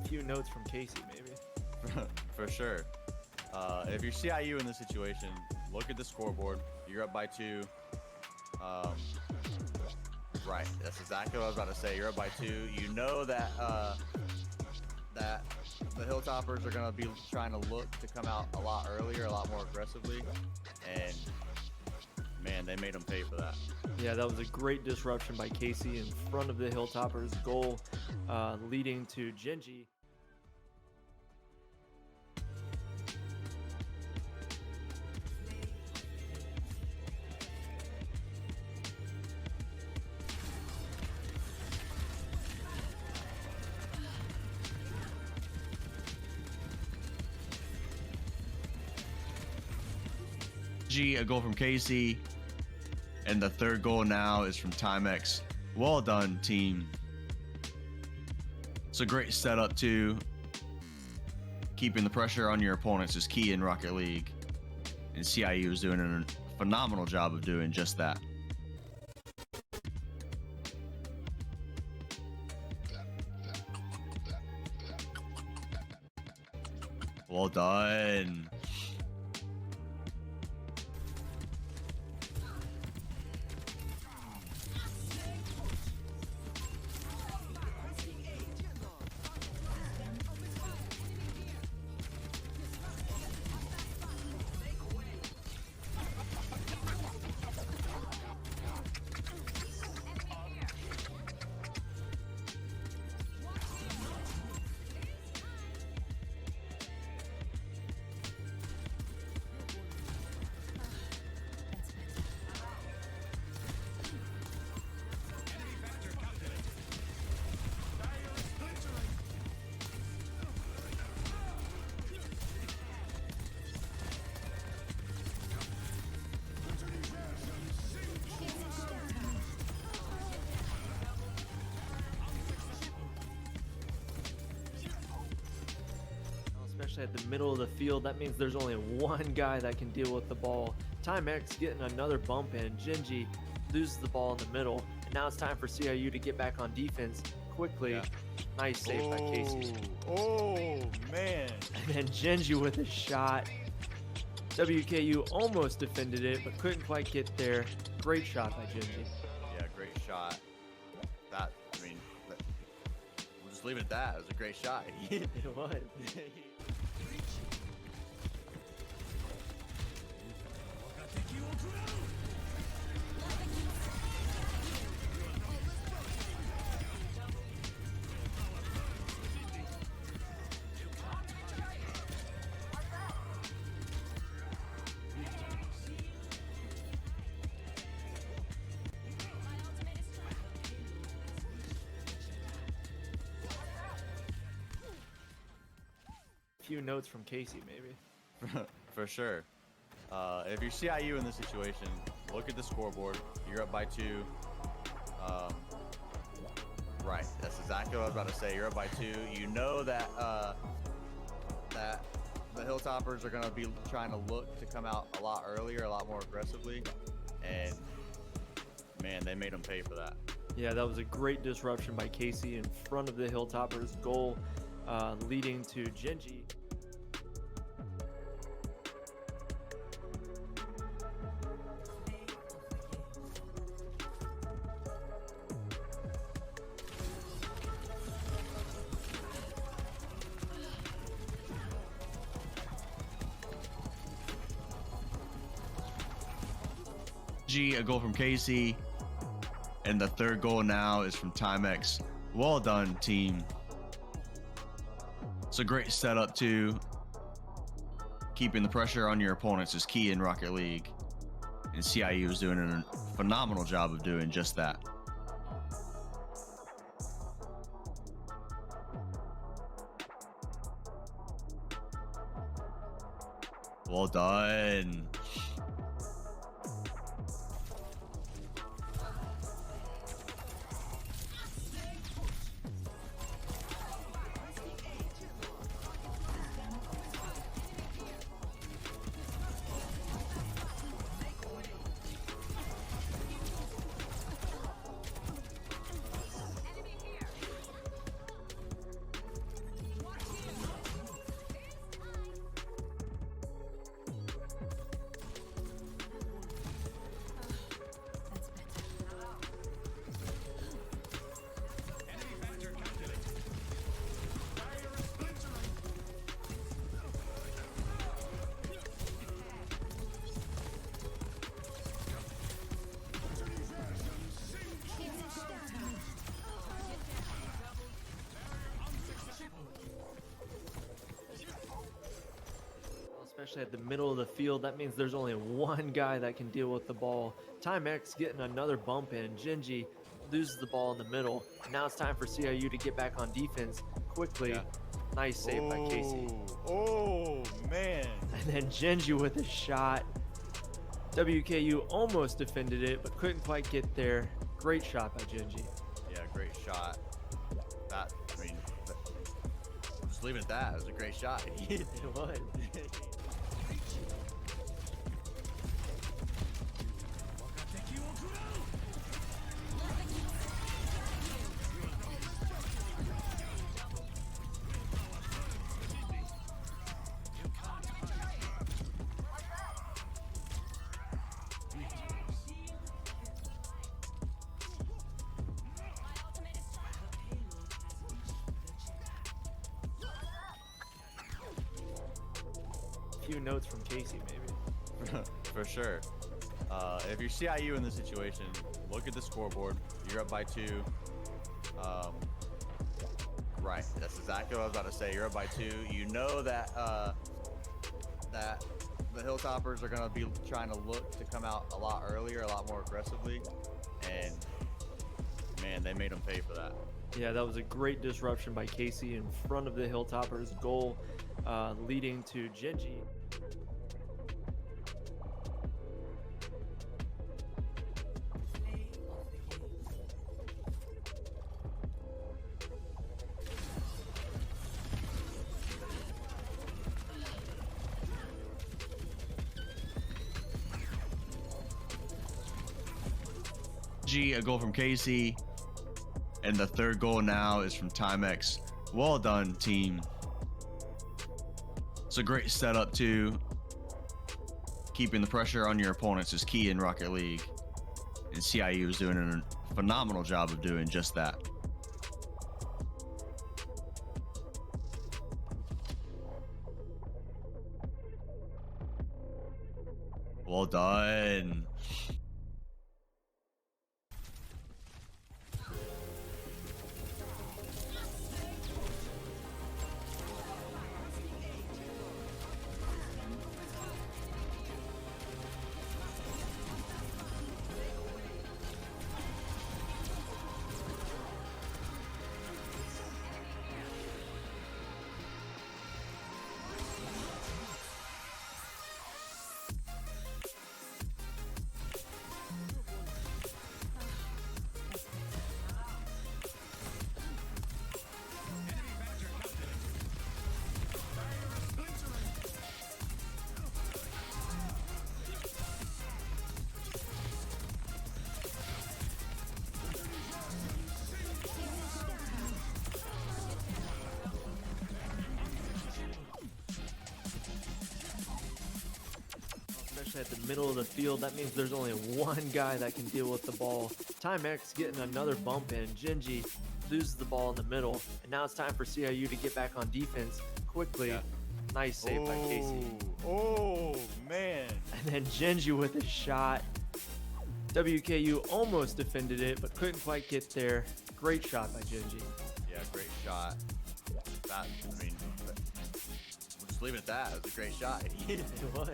few notes from Casey, maybe. For sure. If you're CIU in this situation, look at the scoreboard. You're up by 2. Right, that's exactly what I was about to say. You're up by 2. You know that that the Hilltoppers are going to be trying to look to come out a lot earlier, a lot more aggressively, and man, they made them pay for that. Yeah, that was a great disruption by Casey in front of the Hilltoppers' goal, leading to Genji. A goal from Casey, and the third goal now is from Timex. Well done, team. It's a great setup too. Keeping the pressure on your opponents is key in Rocket League, and CIU is doing a phenomenal job of doing just that. Well done. Especially at the middle of the field, that means there's only one guy that can deal with the ball. Timex getting another bump in. Genji loses the ball in the middle, and now it's time for CIU to get back on defense quickly. Yeah. Nice save by Casey. Oh man! And then Genji with a shot. WKU almost defended it, but couldn't quite get there. Great shot by Genji. Yeah, great shot. That, I mean, we'll just leave it at that. It was a great shot. It was. Few notes from Casey, maybe. For sure. If you're CIU in this situation, look at the scoreboard. You're up by 2. Right, that's exactly what I was about to say. You're up by 2. You know that that the Hilltoppers are going to be trying to look to come out a lot earlier, a lot more aggressively, and man, they made them pay for that. Yeah, that was a great disruption by Casey in front of the Hilltoppers' goal, leading to Genji. A goal from Casey, and the third goal now is from Timex. Well done, team. It's a great setup too. Keeping the pressure on your opponents is key in Rocket League, and CIU is doing a phenomenal job of doing just that. Well done. especially at the middle of the field. That means there's only one guy that can deal with the ball. Timex getting another bump in. Genji loses the ball in the middle. And now it's time for CIU to get back on defense quickly. Yeah. Nice save by Casey. Oh, man. And then Genji with a shot. WKU almost defended it, but couldn't quite get there. Great shot by Genji. Yeah, great shot. Just leave it at that. It was a great shot. It was. Few notes from Casey, maybe. For sure. If you're CIU in this situation, look at the scoreboard. You're up by 2. Right. That's exactly what I was about to say. You're up by 2. You know that that the Hilltoppers are going to be trying to look to come out a lot earlier, a lot more aggressively, and man, they made them pay for that. Yeah, that was a great disruption by Casey in front of the Hilltoppers' goal, leading to Genji. A goal from Casey, and the third goal now is from Timex. Well done, team. It's a great setup too. Keeping the pressure on your opponents is key in Rocket League, and CIU is doing a phenomenal job of doing just that. Well done. At the middle of the field, that means there's only one guy that can deal with the ball. Timex getting another bump in. Genji loses the ball in the middle, and now it's time for CIU to get back on defense quickly. Yeah. Nice save by Casey. Oh, man. And then Genji with a shot. WKU almost defended it, but couldn't quite get there. Great shot by Genji. Yeah, great shot. We'll just leave it at that. It was a great shot. It was.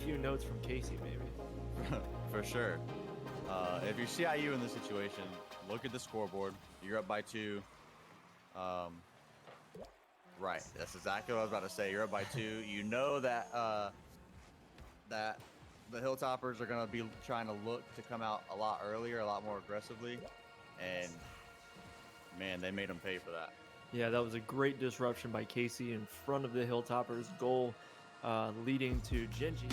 Few notes from Casey, maybe. For sure. If you're CIU in this situation, look at the scoreboard. You're up by 2. Right. That's exactly what I was about to say. You're up by 2. You know that that the Hilltoppers are going to be trying to look to come out a lot earlier, a lot more aggressively, and man, they made them pay for that. Yeah, that was a great disruption by Casey in front of the Hilltoppers' goal, leading to Genji.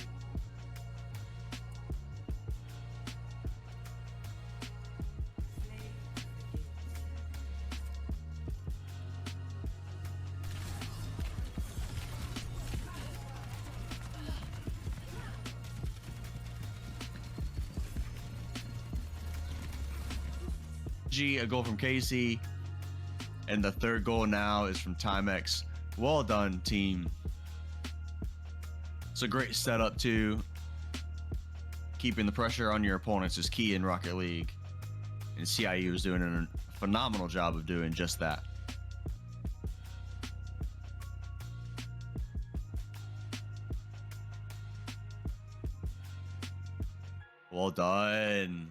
A goal from Casey. And the third goal now is from Timex. Well done, team. It's a great setup too. Keeping the pressure on your opponents is key in Rocket League. And CIU is doing a phenomenal job of doing just that. Well done.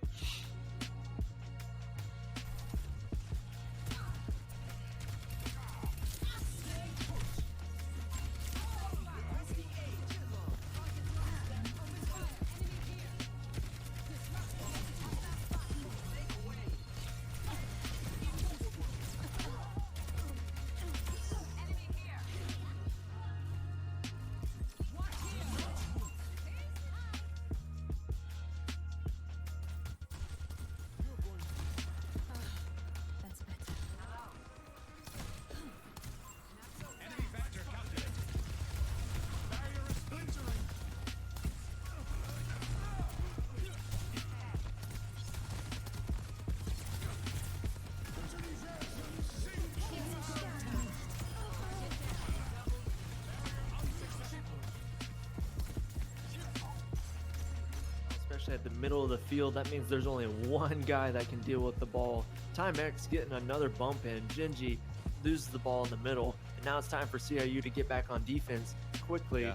Especially at the middle of the field, that means there's only one guy that can deal with the ball. Timex getting another bump in. Genji loses the ball in the middle, and now it's time for CIU to get back on defense quickly. Yeah.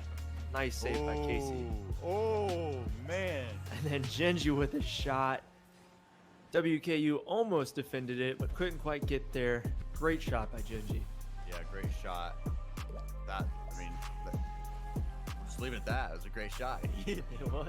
Nice save by Casey. Oh, man. And then Genji with a shot. WKU almost defended it, but couldn't quite get there. Great shot by Genji. Yeah, great shot. Just leave it at that. It was a great shot. It was.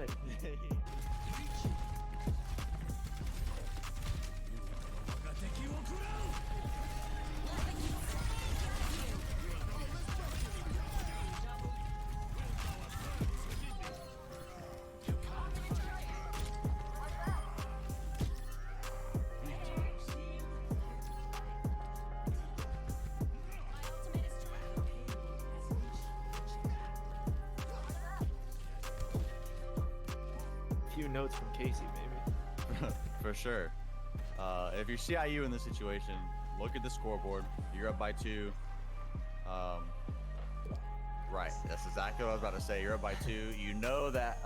Few notes from Casey, maybe. For sure. If you're CIU in this situation, look at the scoreboard. You're up by 2. Right. That's exactly what I was about to say. You're up by 2. You know that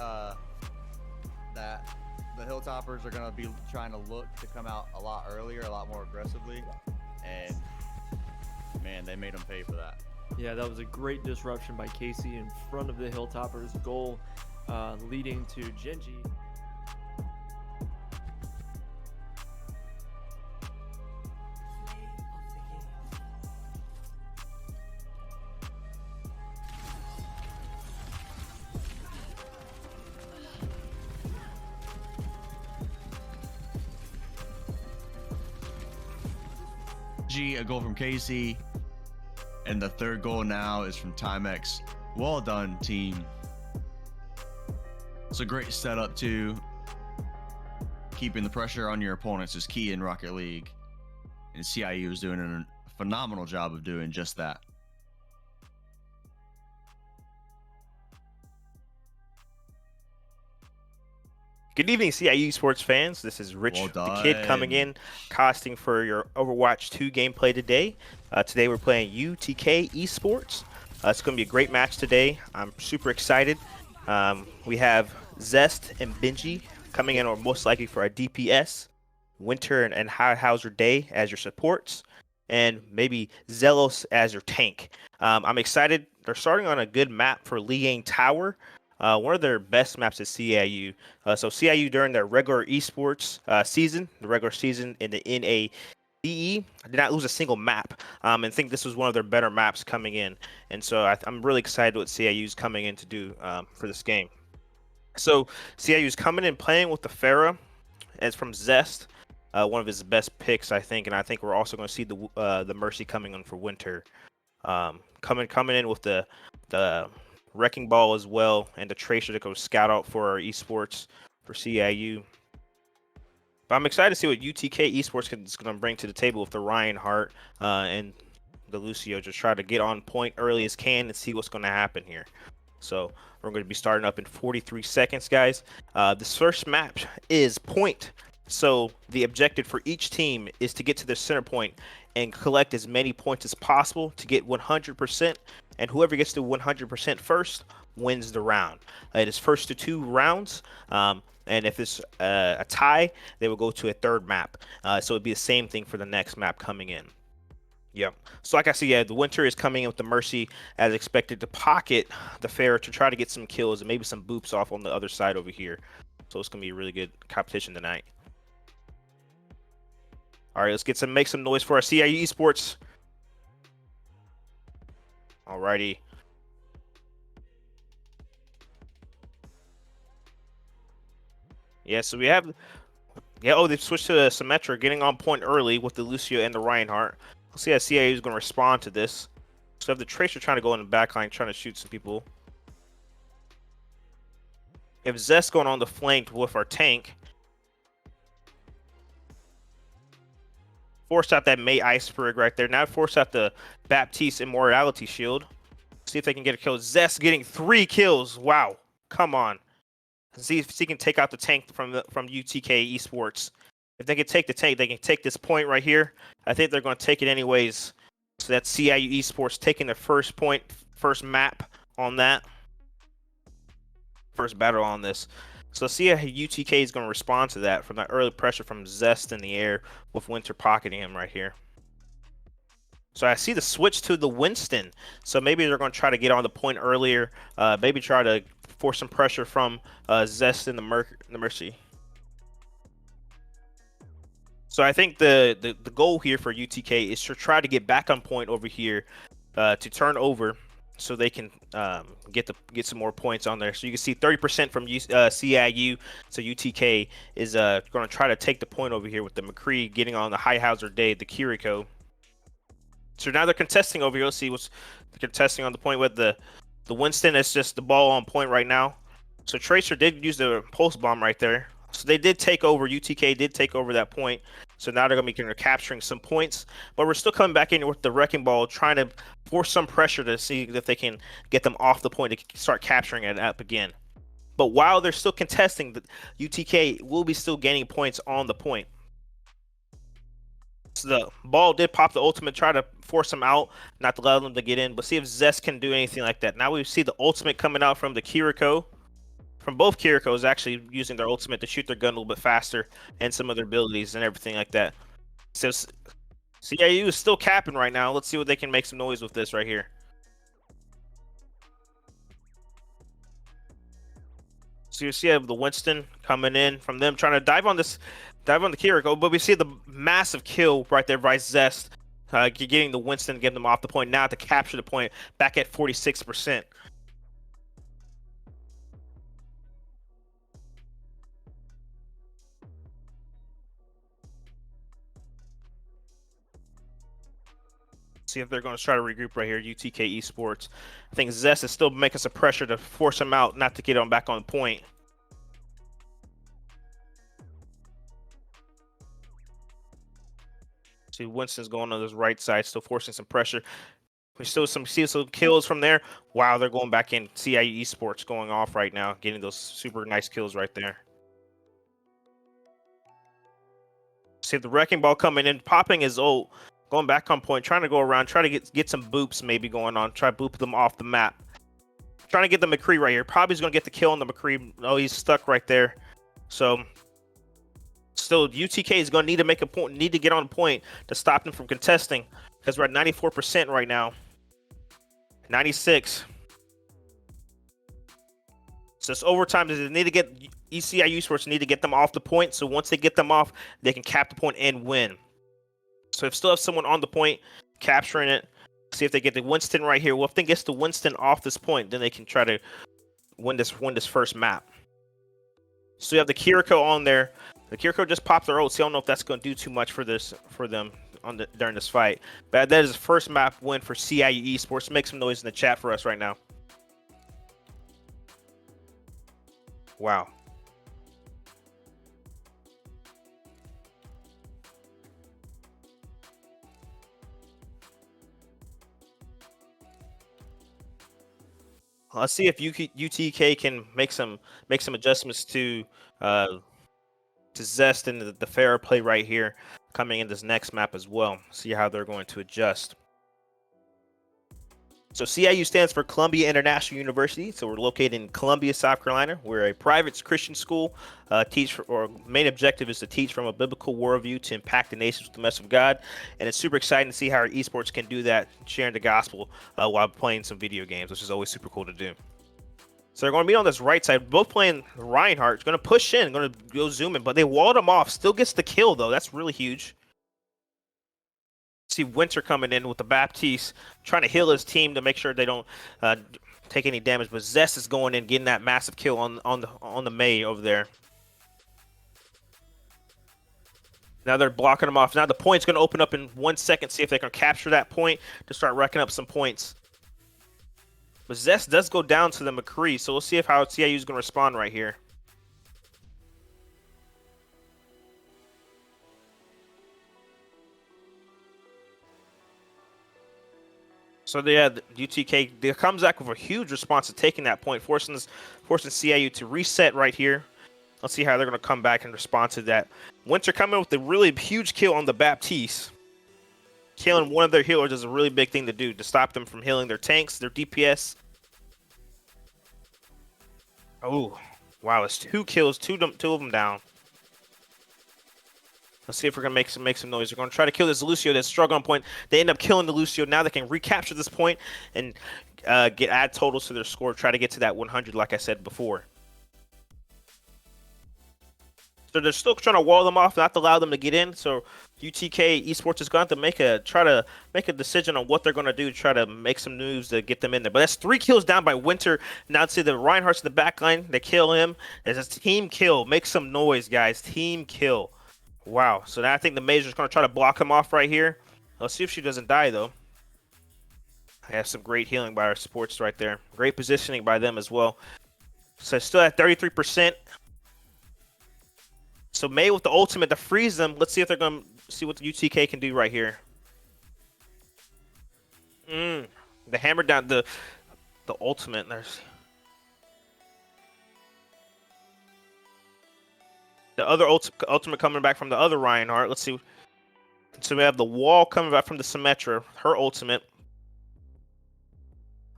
that the Hilltoppers are going to be trying to look to come out a lot earlier, a lot more aggressively, and man, they made them pay for that. Yeah, that was a great disruption by Casey in front of the Hilltoppers' goal, leading to Genji. A goal from Casey. And the third goal now is from Timex. Well done, team. It's a great setup too. Keeping the pressure on your opponents is key in Rocket League. And CIU is doing a phenomenal job of doing just that. Good evening, CIU Sports fans. This is Rich the Kid coming in, casting for your Overwatch 2 gameplay today. Today we're playing UTK Esports. It's going to be a great match today. I'm super excited. We have Zest and Benji coming in, or most likely for our DPS, Winter and Hauser Day as your supports, and maybe Zelos as your tank. I'm excited. They're starting on a good map for Liang Tower. One of their best maps is CIU. So CIU during their regular esports season, the regular season in the NACE, did not lose a single map. And think this was one of their better maps coming in. And so I'm really excited what CIU is coming in to do for this game. So CIU is coming in playing with the Pharah. It's from Zest, one of his best picks, I think. And I think we're also going to see the Mercy coming in for Winter. Coming in with the Wrecking Ball as well, and the Tracer to go scout out for our esports for CIU. But I'm excited to see what UTK Esports is going to bring to the table with the Ryan Hart and the Lucio. Just try to get on point early as can and see what's going to happen here. So we're going to be starting up in 43 seconds, guys. This first map is Point So the objective for each team is to get to the center point and collect as many points as possible to get 100%. And whoever gets to 100% first wins the round. It is first to 2 rounds. And if it's a tie, they will go to a third map. So it'd be the same thing for the next map coming in. Yep. So like I said, yeah, the Winter is coming in with the Mercy as expected to pocket the Fair to try to get some kills and maybe some boops off on the other side over here. So it's gonna be a really good competition tonight. All right, let's make some noise for our CIU Esports. Alrighty. Yeah, so we have. Yeah, oh, they've switched to the Symmetra, getting on point early with the Lucio and the Reinhardt. We'll see how CIU is going to respond to this. So have the Tracer trying to go in the backline, trying to shoot some people. If Zest going on the flank with our tank. Forced out that May Iceberg right there. Now forced out the Baptiste Immortality Shield. See if they can get a kill. Zest getting 3 kills. Wow. Come on. See if he can take out the tank from UTK Esports. If they can take the tank, they can take this point right here. I think they're going to take it anyways. So that's CIU Esports taking the first point, first map on that. First battle on this. So see how UTK is going to respond to that from that early pressure from Zest in the air with Winter pocketing him right here. So I see the switch to the Winston. So maybe they're going to try to get on the point earlier. Maybe try to force some pressure from Zest in the Mercy. So I think the goal here for UTK is to try to get back on point over here to turn over so they can get some more points on there. So you can see 30% from CIU. So UTK is going to try to take the point over here with the McCree getting on the High Hazard Day, the Kiriko. So now they're contesting over here. Let's see what's they're contesting on the point with the Winston. It's just the ball on point right now. So Tracer did use the pulse bomb right there. So they did take over. UTK did take over that point. So now they're going to be capturing some points. But we're still coming back in with the Wrecking Ball, trying to force some pressure to see if they can get them off the point to start capturing it up again. But while they're still contesting, the UTK will be still gaining points on the point. So the ball did pop the ultimate, try to force them out, not to allow them to get in. But see if Zest can do anything like that. Now we see the ultimate coming out from the Kiriko. From both Kirikos actually using their ultimate to shoot their gun a little bit faster and some of their abilities and everything like that. So CIU is still capping right now. Let's see what they can make some noise with this right here. So you see the Winston coming in from them, trying to dive on the Kiriko, but we see the massive kill right there by Zest, getting the Winston, getting them off the point now to capture the point back at 46%. See if they're going to try to regroup right here. UTK Esports. I think Zest is still making some pressure to force him out, not to get him back on point. See Winston's going on his right side, still forcing some pressure. We still see some kills from there. Wow, they're going back in. CIU Esports going off right now, getting those super nice kills right there. See the Wrecking Ball coming in, popping his ult. Going back on point, trying to go around, try to get some boops maybe going on. Try to boop them off the map. Trying to get the McCree right here. Probably going to get the kill on the McCree. Oh, he's stuck right there. So, still, UTK is going to need to make a point, need to get on point to stop them from contesting. Because we're at 94% right now. 96. So it's overtime. They need to get CIU Sports need to get them off the point. So once they get them off, they can cap the point and win. So if still have someone on the point, capturing it, see if they get the Winston right here. Well, if they get the Winston off this point, then they can try to win this first map. So you have the Kiriko on there. The Kiriko just popped their ult. So I don't know if that's going to do too much for them during this fight. But that is the first map win for CIU Esports. Make some noise in the chat for us right now. Wow. Let's see if UTK can make some adjustments to to Zest and the fair play right here coming in this next map as well. See how they're going to adjust. So CIU stands for Columbia International University. So we're located in Columbia, South Carolina. We're a private Christian school. Our main objective is to teach from a biblical worldview to impact the nations with the message of God. And it's super exciting to see how our esports can do that, sharing the gospel while playing some video games, which is always super cool to do. So they're going to be on this right side, both playing Reinhardt. Going to push in, going to go zoom in, but they walled him off. Still gets the kill, though. That's really huge. See Winter coming in with the Baptiste, trying to heal his team to make sure they don't take any damage. But Zest is going in, getting that massive kill on the May over there. Now they're blocking him off. Now the point's going to open up in 1 second. See if they can capture that point to start racking up some points. But Zest does go down to the McCree, so we'll see how CIU is going to respond right here. So yeah, the UTK comes back with a huge response to taking that point, forcing CIU to reset right here. Let's see how they're going to come back and respond to that. Winter coming with a really huge kill on the Baptiste. Killing one of their healers is a really big thing to do to stop them from healing their tanks, their DPS. Oh, wow, it's 2 kills, two of them down. Let's see if we're going to make some noise. We're going to try to kill this Lucio that's struggling on point. They end up killing the Lucio. Now they can recapture this point and add totals to their score. Try to get to that 100 like I said before. So they're still trying to wall them off, not to allow them to get in. So UTK Esports is going to have to try to make a decision on what they're going to do to try to make some moves to get them in there. But that's 3 kills down by Winter. Now see the Reinhardt's in the back line. They kill him. It's a team kill. Make some noise, guys. Team kill. Wow, so now I think the Major's going to try to block him off right here. Let's see if she doesn't die, though. I have some great healing by our supports right there. Great positioning by them as well. So still at 33%. So May with the ultimate to freeze them. Let's see if they're going to see what the UTK can do right here. The hammer down, the ultimate. There's... The other ultimate coming back from the other Reinhardt. Let's see. So we have the wall coming back from the Symmetra. Her ultimate.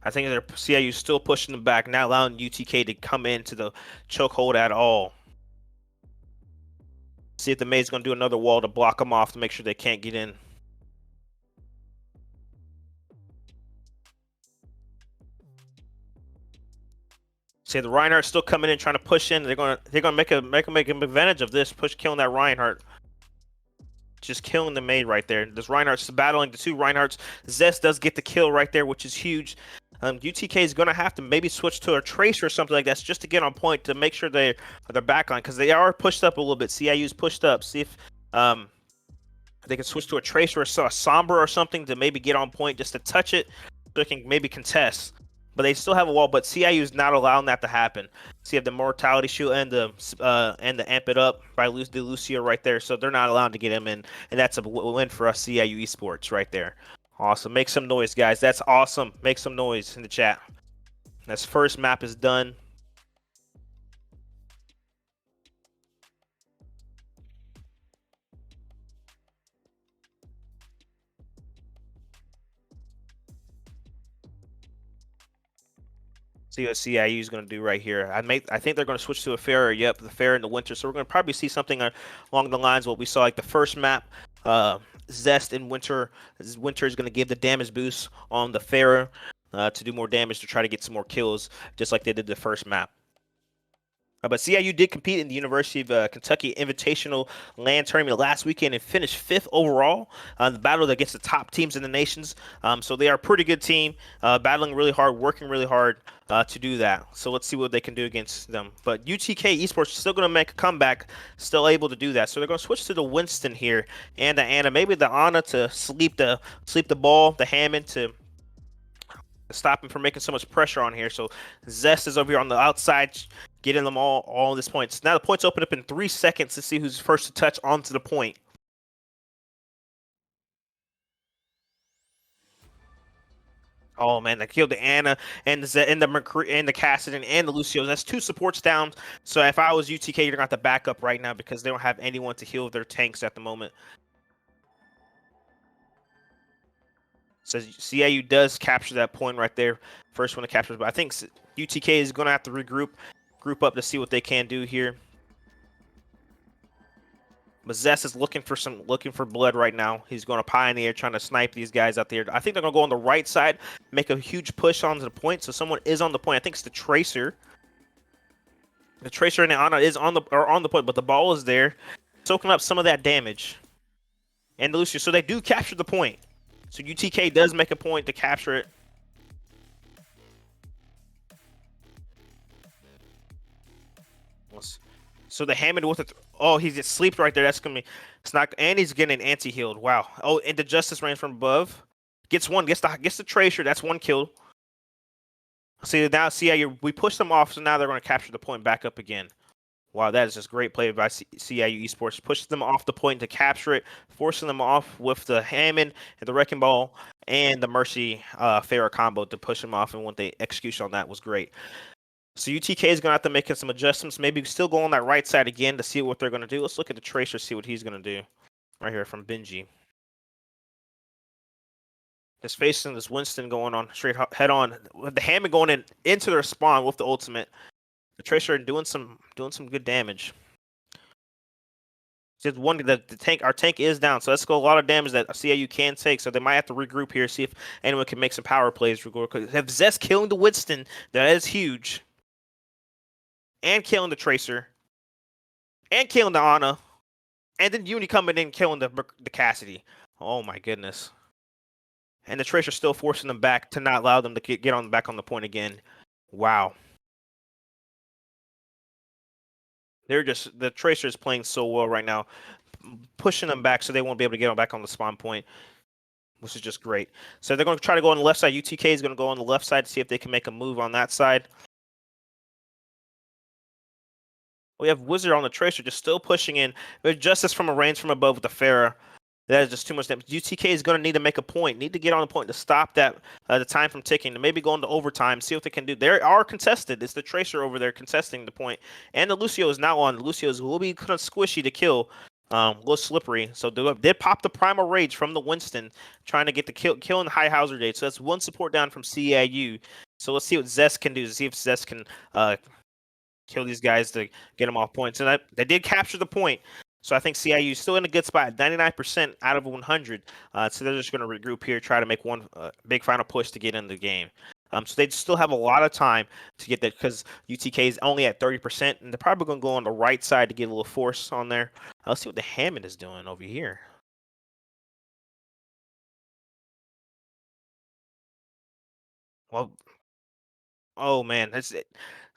I think their CIU still pushing them back, not allowing UTK to come into the chokehold at all. See if the May's going to do another wall to block them off to make sure they can't get in. See the Reinhardt's still coming in, trying to push in. They're gonna make advantage of this, killing that Reinhardt. Just killing the May right there. This Reinhardt's battling the 2 Reinhardts. Zest does get the kill right there, which is huge. UTK is gonna have to maybe switch to a Tracer or something like that just to get on point to make sure they're backline, because they are pushed up a little bit. CIU's pushed up. See if they can switch to a Tracer or a Sombra or something to maybe get on point just to touch it so they can maybe contest. But they still have a wall, but CIU is not allowing that to happen. So you have the Mortality Shield and the Amp It Up by Lucio right there. So they're not allowed to get him in, and that's a win for us, CIU Esports right there. Awesome. Make some noise, guys. That's awesome. Make some noise in the chat. This first map is done. See what CIU is going to do right here. I think they're going to switch to a fair. Yep, the fair in the Winter. So we're going to probably see something along the lines of what we saw like the first map. Zest in Winter. Winter is going to give the damage boost on the fair to do more damage to try to get some more kills, just like they did the first map. But CIU did compete in the University of Kentucky Invitational Land Tournament last weekend and finished 5th overall on the battle against the top teams in the nations. So they are a pretty good team, battling really hard, working really hard to do that. So let's see what they can do against them. But UTK Esports is still going to make a comeback, still able to do that. So they're going to switch to the Winston here and the Anna, maybe the Anna to sleep the ball, the Hammond to stop him from making so much pressure on here. So Zest is over here on the outside, getting them all this points. Now the points open up in 3 seconds to see who's first to touch onto the point. Oh man, they killed the Anna and the Mercury and the Cassidy and the Lucio. That's 2 supports down. So if I was UTK, you're gonna have to back up right now because they don't have anyone to heal their tanks at the moment. So CIU does capture that point right there. First one to capture, but I think UTK is gonna have to group up to see what they can do here. But Zess is looking for blood right now. He's going to pioneer, trying to snipe these guys out there. I think they're going to go on the right side, make a huge push onto the point. So someone is on the point. I think it's the Tracer. The Tracer and the Ana is on the point, but the ball is there, soaking up some of that damage. And the Lucio, so they do capture the point. So UTK does make a point to capture it. So the Hammond with it. Oh, he's just sleeped right there. That's gonna be. It's not. And he's getting anti-healed. Wow. Oh, and the Justice ran from above. Gets the Tracer. That's 1 kill. See now, CIU. We push them off, so now they're going to capture the point back up again. Wow, that is just great play by CIU Esports. Pushes them off the point to capture it, forcing them off with the Hammond and the Wrecking Ball and the Mercy Farah combo to push them off. And what they execution on that was great. So UTK is going to have to make some adjustments. Maybe still go on that right side again to see what they're going to do. Let's look at the Tracer, see what he's going to do. Right here from Benji. Just facing this Winston going on straight head on. With the Hammond going into their spawn with the ultimate. The Tracer doing some good damage. Just one our tank is down, so that's a lot of damage that CIU can take. So they might have to regroup here, see if anyone can make some power plays. Because if Zess killing the Winston, that is huge. And killing the Tracer. And killing the Ana. And then Uni coming in killing the Cassidy. Oh my goodness. And the Tracer still forcing them back to not allow them to get back on the point again. Wow. The Tracer is playing so well right now. Pushing them back so they won't be able to get back on the spawn point. Which is just great. So they're going to try to go on the left side. UTK is going to go on the left side to see if they can make a move on that side. We have Wizard on the Tracer just still pushing in. There's Justice from a range from above with the Farah. That is just too much damage. UTK is going to need to make a point. Need to get on the point to stop that the time from ticking. To maybe go into overtime, see what they can do. They are contested. It's the Tracer over there contesting the point. And the Lucio is now on. The Lucio will be kind of squishy to kill. A little slippery. So they did pop the Primal Rage from the Winston, trying to get the kill in the high hazard date. So that's 1 support down from CIU. So let's see what Zest can do. See if Zest can kill these guys to get them off points. And they did capture the point. So I think CIU is still in a good spot, 99% out of 100. So they're just going to regroup here, try to make one big final push to get in the game. So they still have a lot of time to get that because UTK is only at 30%, and they're probably going to go on the right side to get a little force on there. Let's see what the Hammond is doing over here. Well, oh man, that's it.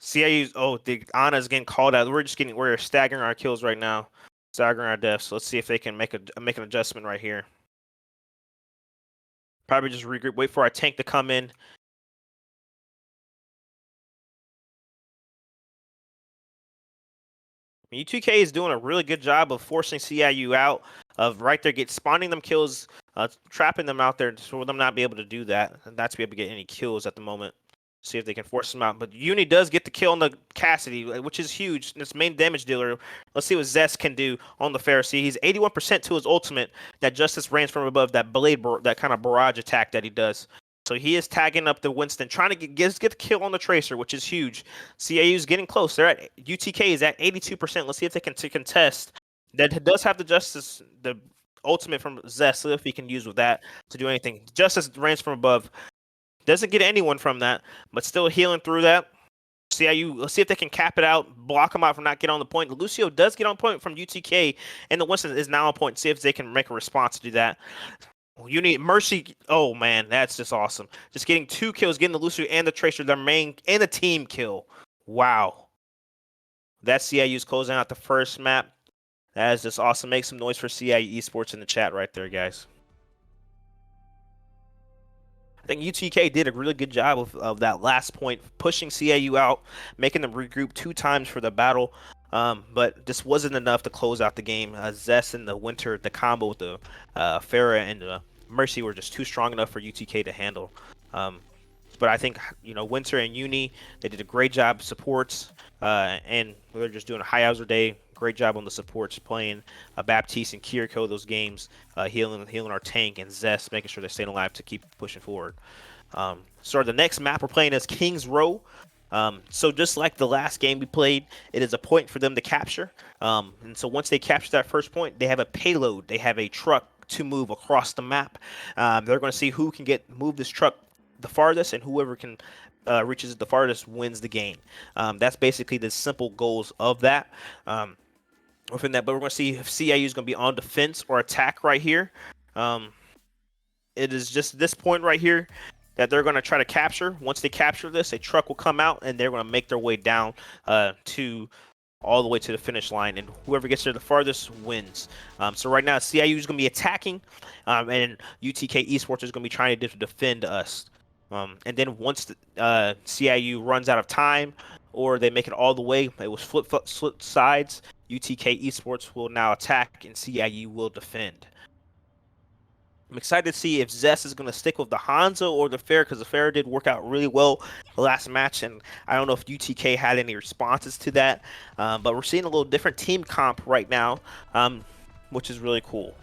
CIU's the Ana is getting called out. We're staggering our kills right now. Staggering our deaths. So let's see if they can make an adjustment right here. Probably just regroup, wait for our tank to come in. U2K is doing a really good job of forcing CIU out of right there, spawning them kills, trapping them out there for them not be able to do that, and not to be able to get any kills at the moment. See if they can force them out. But Uni does get the kill on the Cassidy, which is huge. It's main damage dealer. Let's see what Zest can do on the Pharisee. He's 81% to his ultimate. That Justice rains from above, that blade, that kind of barrage attack that he does. So he is tagging up the Winston, trying to get the kill on the Tracer, which is huge. CIU is getting close. UTK is at 82%. Let's see if they can contest. That does have the Justice, the ultimate from Zest, so if he can use with that to do anything. Justice rains from above. Doesn't get anyone from that, but still healing through that. CIU, let's see if they can cap it out, block them out from not getting on the point. Lucio does get on point from UTK, and the Winston is now on point. See if they can make a response to do that. You need Mercy. Oh, man, that's just awesome. Just getting 2 kills, getting the Lucio and the Tracer, their main, and the team kill. Wow. That CIU's closing out the first map. That is just awesome. Make some noise for CIU Esports in the chat right there, guys. I think UTK did a really good job of that last point, pushing CIU out, making them regroup 2 times for the battle. But this wasn't enough to close out the game. Zest and the Winter, the combo with the Farah and the Mercy were just too strong enough for UTK to handle. but I think, you know, Winter and Uni, they did a great job supports, and they're just doing a high hours a day. Great job on the supports, playing Baptiste and Kiriko those games, healing our tank, and Zest, making sure they're staying alive to keep pushing forward. So the next map we're playing is King's Row. So just like the last game we played, it is a point for them to capture. And so once they capture that first point, they have a payload. They have a truck to move across the map. They're going to see who can move this truck the farthest, and whoever can reaches the farthest wins the game. That's basically the simple goals of that. Within that, but we're going to see if CIU is going to be on defense or attack right here. It is just this point right here that they're going to try to capture. Once they capture this, a truck will come out, and they're going to make their way down to all the way to the finish line, and whoever gets there the farthest wins. So right now, CIU is going to be attacking, and UTK Esports is going to be trying to defend us. And then once the, CIU runs out of time, or they make it all the way, it was flip sides. UTK Esports will now attack, and CIU will defend. I'm excited to see if Zest is going to stick with the Hanzo or the Fair, because the Fair did work out really well the last match, and I don't know if UTK had any responses to that. But we're seeing a little different team comp right now, which is really cool.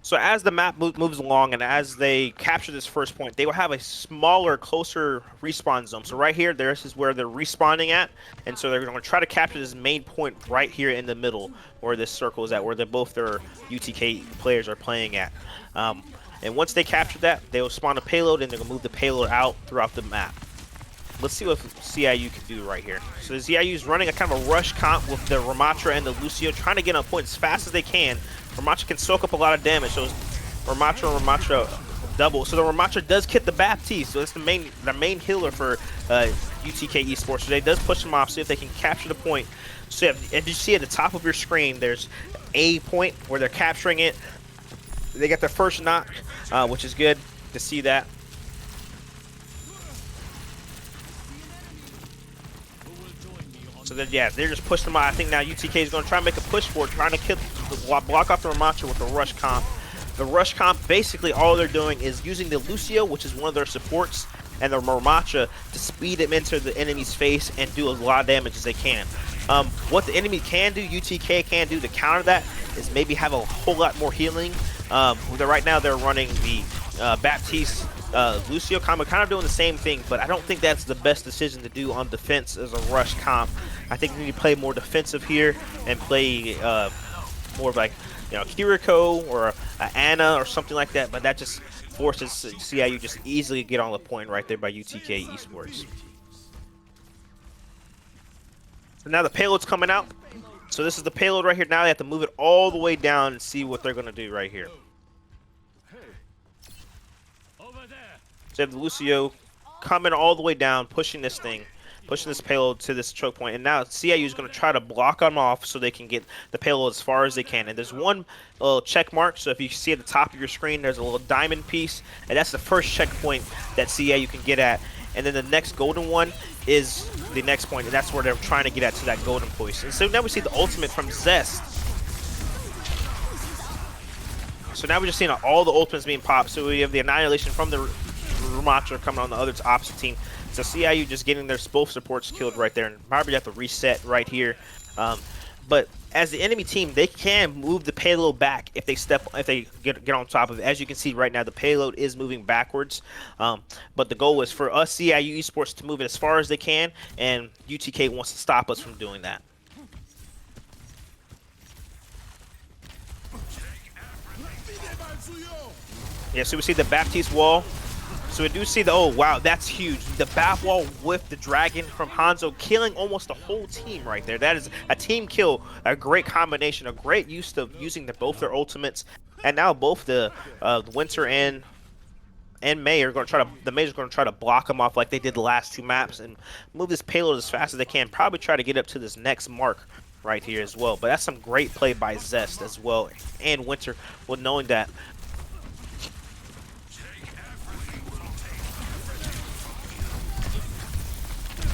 So as the map moves along, and as they capture this first point, they will have a smaller, closer respawn zone. So right here, this is where they're respawning at, and so they're going to try to capture this main point right here in the middle, where this circle is at, where both their UTK players are playing at. And once they capture that, they will spawn a payload, and they're going to move the payload out throughout the map. Let's see what CIU can do right here. So the CIU is running a kind of a rush comp with the Ramatra and the Lucio, trying to get on point as fast as they can. Ramatra can soak up a lot of damage, so Ramatra double. So the Ramatra does hit the Baptiste, so that's the main healer for UTK Esports. So they does push them off, see if they can capture the point. So if you see at the top of your screen, there's a point where they're capturing it. They got their first knock, which is good to see that. So then, yeah, they're just pushing them out. I think now UTK is going to try and make a push for it, trying to block off the Ramatra with the rush comp. The rush comp, basically all they're doing is using the Lucio, which is one of their supports, and the Ramatra to speed them into the enemy's face and do a lot of damage as they can. What the enemy can do, UTK can do to counter that, is maybe have a whole lot more healing. Right now they're running the Baptiste Lucio combo, kind of doing the same thing, but I don't think that's the best decision to do on defense as a rush comp. I think we need to play more defensive here and play more of like, you know, Kiriko or Anna or something like that, but that just forces CIU just easily get on the point right there by UTK Esports. So now the payload's coming out. So this is the payload right here. Now they have to move it all the way down and see what they're going to do right here. So you have the Lucio coming all the way down, pushing this payload to this choke point. And now CIU is going to try to block them off so they can get the payload as far as they can. And there's one little check mark. So if you see at the top of your screen, there's a little diamond piece. And that's the first checkpoint that CIU can get at. And then the next golden one is the next point. And that's where they're trying to get at, to that golden point. And so now we see the ultimate from Zest. So now we're just seeing all the ultimates being popped. So we have the annihilation from the Ramatra coming on the other opposite team. So CIU just getting their both supports killed right there, and probably have to reset right here. But as the enemy team, they can move the payload back if they get on top of it. As you can see right now, the payload is moving backwards. But the goal is for us CIU Esports to move it as far as they can, and UTK wants to stop us from doing that. Yeah, so we see the Baptiste wall. So we do see the, oh wow, that's huge. The bat wall with the dragon from Hanzo, killing almost the whole team right there. That is a team kill, a great combination, a great use of using both their ultimates. And now both the Winter and May are going to try to, the May's going to try to block them off like they did the last two maps and move this payload as fast as they can. Probably try to get up to this next mark right here as well. But that's some great play by Zest as well, and Winter, with knowing that.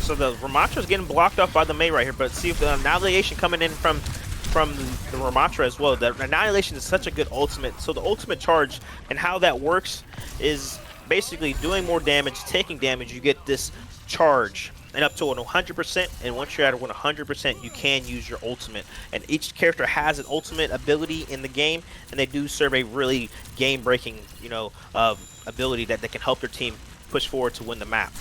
So the Ramatra is getting blocked off by the Mei right here, but see if the Annihilation coming in from the Ramatra as well. The Annihilation is such a good ultimate. So the ultimate charge and how that works is basically doing more damage, taking damage, you get this charge. And up to 100%, and once you're at 100%, you can use your ultimate. And each character has an ultimate ability in the game, and they do serve a really game-breaking, you know, ability that can help their team push forward to win the map.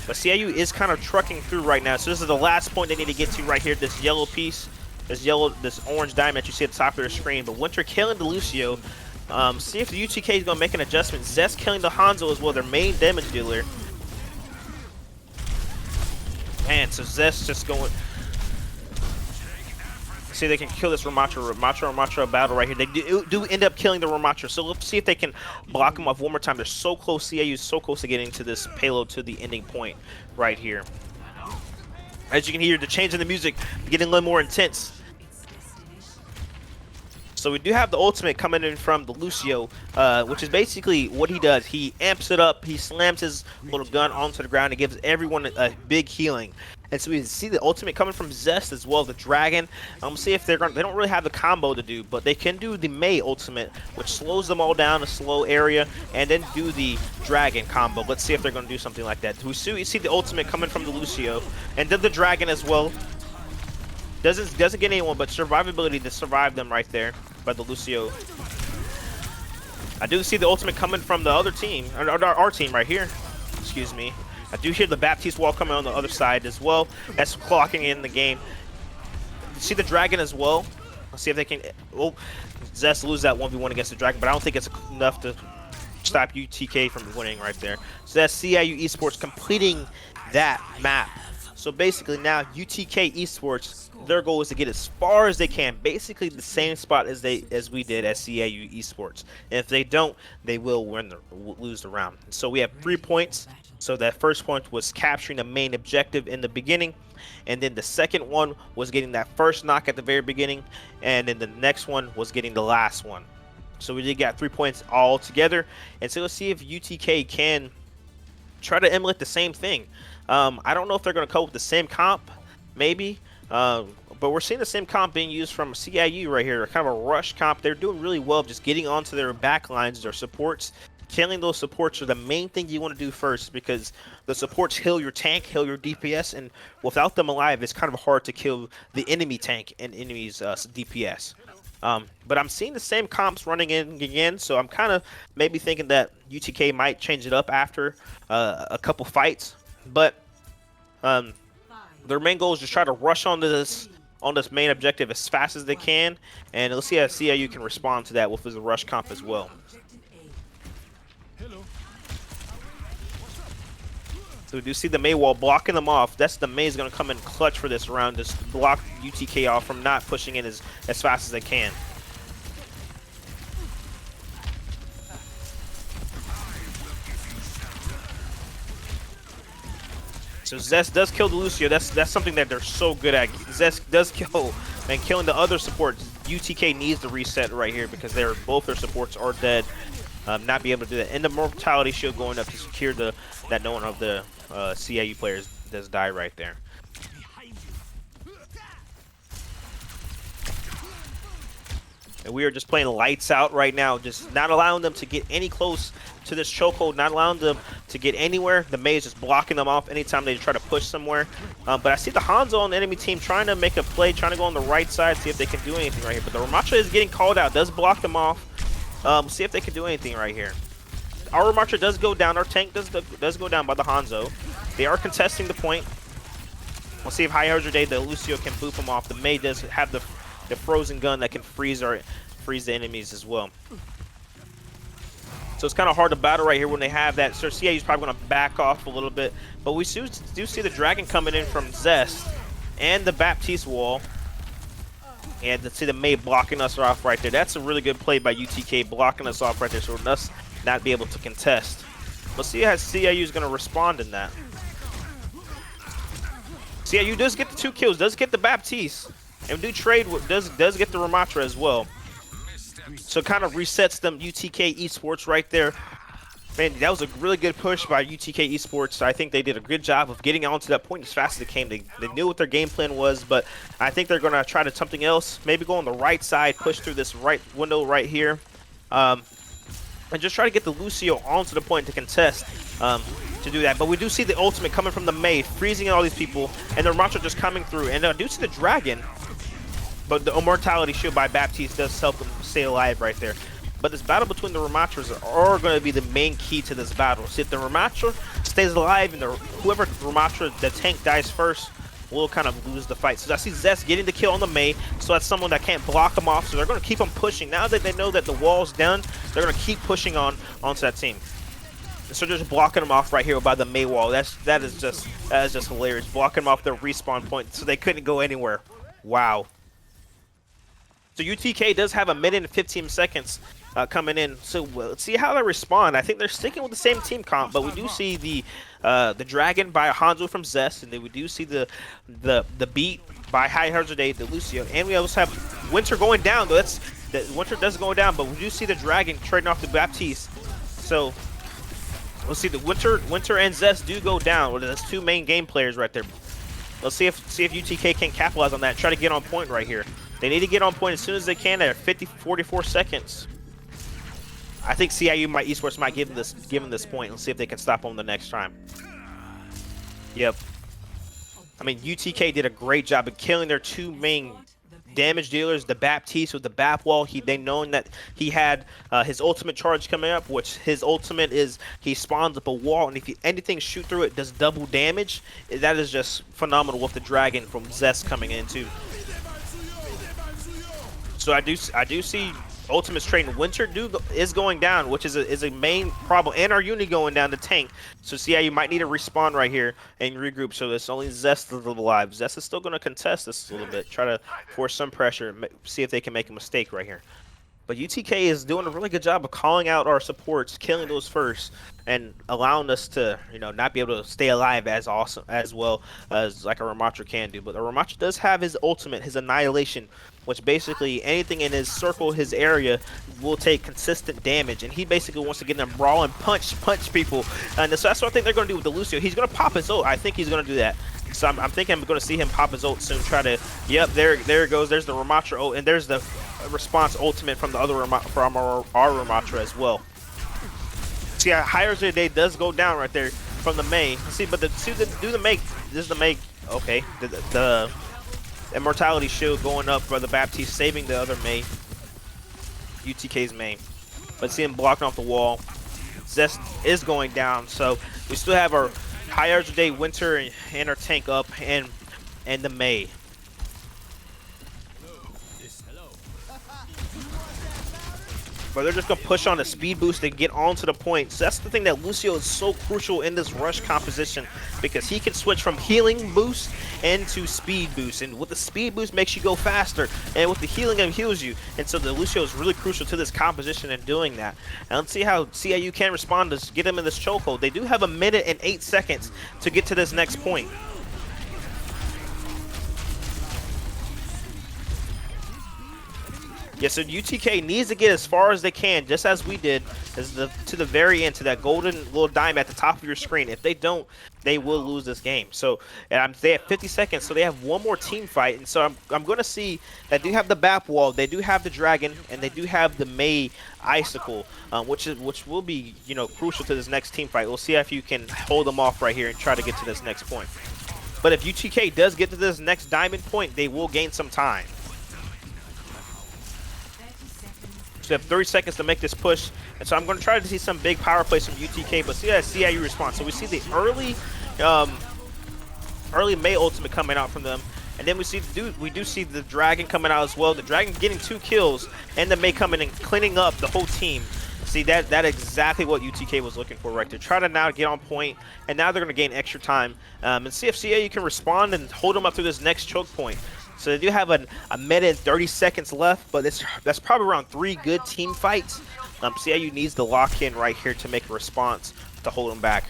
But CIU is kind of trucking through right now, so this is the last point they need to get to right here. This yellow piece, this orange diamond that you see at the top of their screen. But once you're killing the Lucio, see if the UTK is going to make an adjustment. Zest killing the Hanzo as well, their main damage dealer. Man, so Zest just going. See, they can kill this Ramatra battle right here. They do end up killing the Ramatra. So let's see if they can block him off one more time. They're so close. CIU is so close to getting to this payload to the ending point right here. As you can hear, the change in the music getting a little more intense. So we do have the ultimate coming in from the Lucio, which is basically what he does. He amps it up, he slams his little gun onto the ground and gives everyone a big healing. And so we see the ultimate coming from Zest as well, the Dragon. See if they don't really have the combo to do, but they can do the Mei ultimate, which slows them all down a slow area, and then do the Dragon combo. Let's see if they're going to do something like that. We see the ultimate coming from the Lucio, and then the Dragon as well. Doesn't get anyone, but survivability to survive them right there by the Lucio. I do see the ultimate coming from the other team, our team right here. Excuse me. I do hear the Baptiste wall coming on the other side as well. That's clocking in the game. You see the Dragon as well. Let's see if they can. Oh, Zest lose that 1v1 against the Dragon, but I don't think it's enough to stop UTK from winning right there. So that's CIU Esports completing that map. So basically now UTK Esports, their goal is to get as far as they can, basically the same spot as we did at CIU Esports. And if they don't, they will lose the round. So we have 3 points. So that first point was capturing the main objective in the beginning, and then the second one was getting that first knock at the very beginning, and then the next one was getting the last one. So we did got 3 points all together. And so let's see if UTK can try to emulate the same thing. I don't know if they're going to come with the same comp, maybe, but we're seeing the same comp being used from CIU right here, kind of a rush comp. They're doing really well just getting onto their back lines, their supports. Killing those supports are the main thing you want to do first, because the supports heal your tank, heal your DPS, and without them alive, it's kind of hard to kill the enemy tank and enemy's DPS. But I'm seeing the same comps running in again, so I'm kind of maybe thinking that UTK might change it up after a couple fights. But their main goal is just try to rush onto this main objective as fast as they can, and let's see how CIU can respond to that with his rush comp as well. So we do see the Mei wall blocking them off. That's the Mei is going to come in clutch for this round, just block UTK off from not pushing in as fast as they can. So Zest does kill the Lucio. That's something that they're so good at. Zest does kill, and killing the other supports. UTK needs to reset right here because both their supports are dead. Not be able to do that. And the mortality shield going up to secure that no one of the CIU players does die right there. And we are just playing lights out right now, just not allowing them to get any close to this chokehold, not allowing them to get anywhere. The Mei is just blocking them off anytime they try to push somewhere. But I see the Hanzo on the enemy team trying to make a play, trying to go on the right side, see if they can do anything right here. But the Ramatra is getting called out, does block them off. See if they can do anything right here. Our Ramatra does go down. Our tank does go down by the Hanzo. They are contesting the point. We'll see if High Hazard Day, the Lucio, can boop them off. The Mei does have the frozen gun that can freeze the enemies as well. So it's kind of hard to battle right here when they have that. So CIU is probably going to back off a little bit. But we do see the Dragon coming in from Zest and the Baptiste wall. And to see the Mei blocking us off right there. That's a really good play by UTK, blocking us off right there, so us not be able to contest. Let's see how CIU is going to respond in that. CIU does get the 2 kills, does get the Baptiste, and do trade does get the Ramatra as well. So kind of resets them UTK Esports right there. Man, that was a really good push by UTK Esports. I think they did a good job of getting onto that point as fast as they came. They knew what their game plan was, but I think they're going to try to something else. Maybe go on the right side, push through this right window right here, and just try to get the Lucio onto the point to contest to do that. But we do see the ultimate coming from the Mei, freezing all these people, and the Ramattra just coming through. And I do see the Dragon, but the Immortality Shield by Baptiste does help them stay alive right there. But this battle between the Ramatras are going to be the main key to this battle. See, if the Ramatra stays alive and whoever Ramatra, the tank, dies first, will kind of lose the fight. So I see Zest getting the kill on the Mei, so that's someone that can't block him off. So they're going to keep him pushing. Now that they know that the wall's done, they're going to keep pushing onto that team. So just blocking them off right here by the Mei wall. That is just hilarious. Blocking them off their respawn point, so they couldn't go anywhere. Wow. So UTK does have a minute and 15 seconds coming in, so let's see how they respond. I think they're sticking with the same team comp, but we do see the Dragon by Hanzo from Zest, and then we do see the beat by High Hazard the Lucio, and we also have Winter going down. Though Winter does go down, but we do see the Dragon trading off the Baptiste. So we'll see the Winter and Zest do go down. Well, that's two main game players right there. Let's see if UTK can capitalize on that and try to get on point right here. They need to get on point as soon as they can at 44 seconds. I think CIU Esports might give them this point. Let's see if they can stop them the next time. Yep. I mean, UTK did a great job of killing their two main damage dealers, the Baptiste with the Bap wall. They known that he had his ultimate charge coming up, which his ultimate is he spawns up a wall, and if anything shoot through it does double damage. That is just phenomenal with the Dragon from Zest coming in too. So I do see Ultimate's trading. Winter is going down, which is a main problem, and our Uni going down the tank. So CIU might need to respawn right here and regroup. So it's only Zest is alive. Zest is still going to contest this a little bit, try to force some pressure, see if they can make a mistake right here. But UTK is doing a really good job of calling out our supports, killing those first, and allowing us to, not be able to stay alive as well as like a Ramatra can do. But the Ramatra does have his ultimate, his Annihilation, which basically anything in his circle, his area, will take consistent damage. And he basically wants to get them brawl and punch people. And so that's what I think they're going to do with the Lucio. He's going to pop his ult. I think he's going to do that. So I'm thinking I'm going to see him pop his ult soon. Try to, yep, there it goes. There's the Ramatra ult, and there's the response ultimate from the other from our Ramatra as well. See, Hires today does go down right there from the Mei. See, but the Mei. This is the Mei. Okay, the Immortality Shield going up for the Baptiste, saving the other Mei, UTK's Mei. But see him blocking off the wall. Zest is going down, so we still have our High Day Winter and our tank up, and the Mei. But they're just going to push on a speed boost and get onto the point. So that's the thing that Lucio is so crucial in this rush composition, because he can switch from healing boost into speed boost. And with the speed boost makes you go faster, and with the healing it heals you. And so the Lucio is really crucial to this composition in doing that. And let's see how CIU can respond to get him in this chokehold. They do have a minute and 8 seconds to get to this next point. Yeah, so UTK needs to get as far as they can, just as we did, to the very end, to that golden little dime at the top of your screen. If they don't, they will lose this game. So they have 50 seconds, so they have one more team fight. And so I'm going to see that they do have the Bap wall, they do have the Dragon, and they do have the Mei Icicle, which will be crucial to this next team fight. We'll see if you can hold them off right here and try to get to this next point. But if UTK does get to this next diamond point, they will gain some time. So they have 30 seconds to make this push, and so I'm going to try to see some big power plays from UTK, but see that CIU response. So we see the early Mei ultimate coming out from them, and then we do see the Dragon coming out as well. The Dragon getting 2 kills, and the Mei coming and cleaning up the whole team. See, that exactly what UTK was looking for right there. Try to now get on point, and now they're going to gain extra time and see if CIU can respond and hold them up through this next choke point. So they do have a minute and 30 seconds left, but that's probably around 3 good team fights. CIU needs to lock in right here to make a response to hold them back.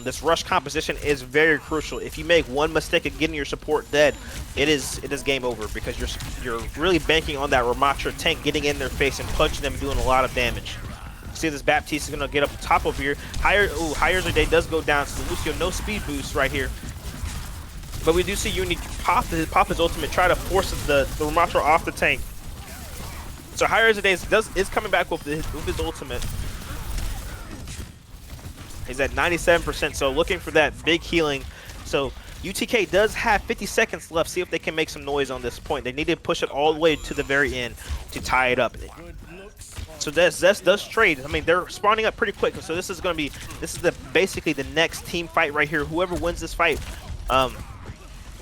This rush composition is very crucial. If you make one mistake of getting your support dead, it is game over, because you're really banking on that Ramatra tank getting in their face and punching them, doing a lot of damage. See this Baptiste is gonna get up top over here. Higher Day does go down, so Lucio no speed boost right here. But we do see Uni pop his ultimate, try to force the Ramatra off the tank. So Higher Day is coming back with his ultimate. He's at 97%, so looking for that big healing. So UTK does have 50 seconds left. See if they can make some noise on this point. They need to push it all the way to the very end to tie it up. So Zest does trade. I mean, they're spawning up pretty quick. So this is going to be, basically the next team fight right here. Whoever wins this fight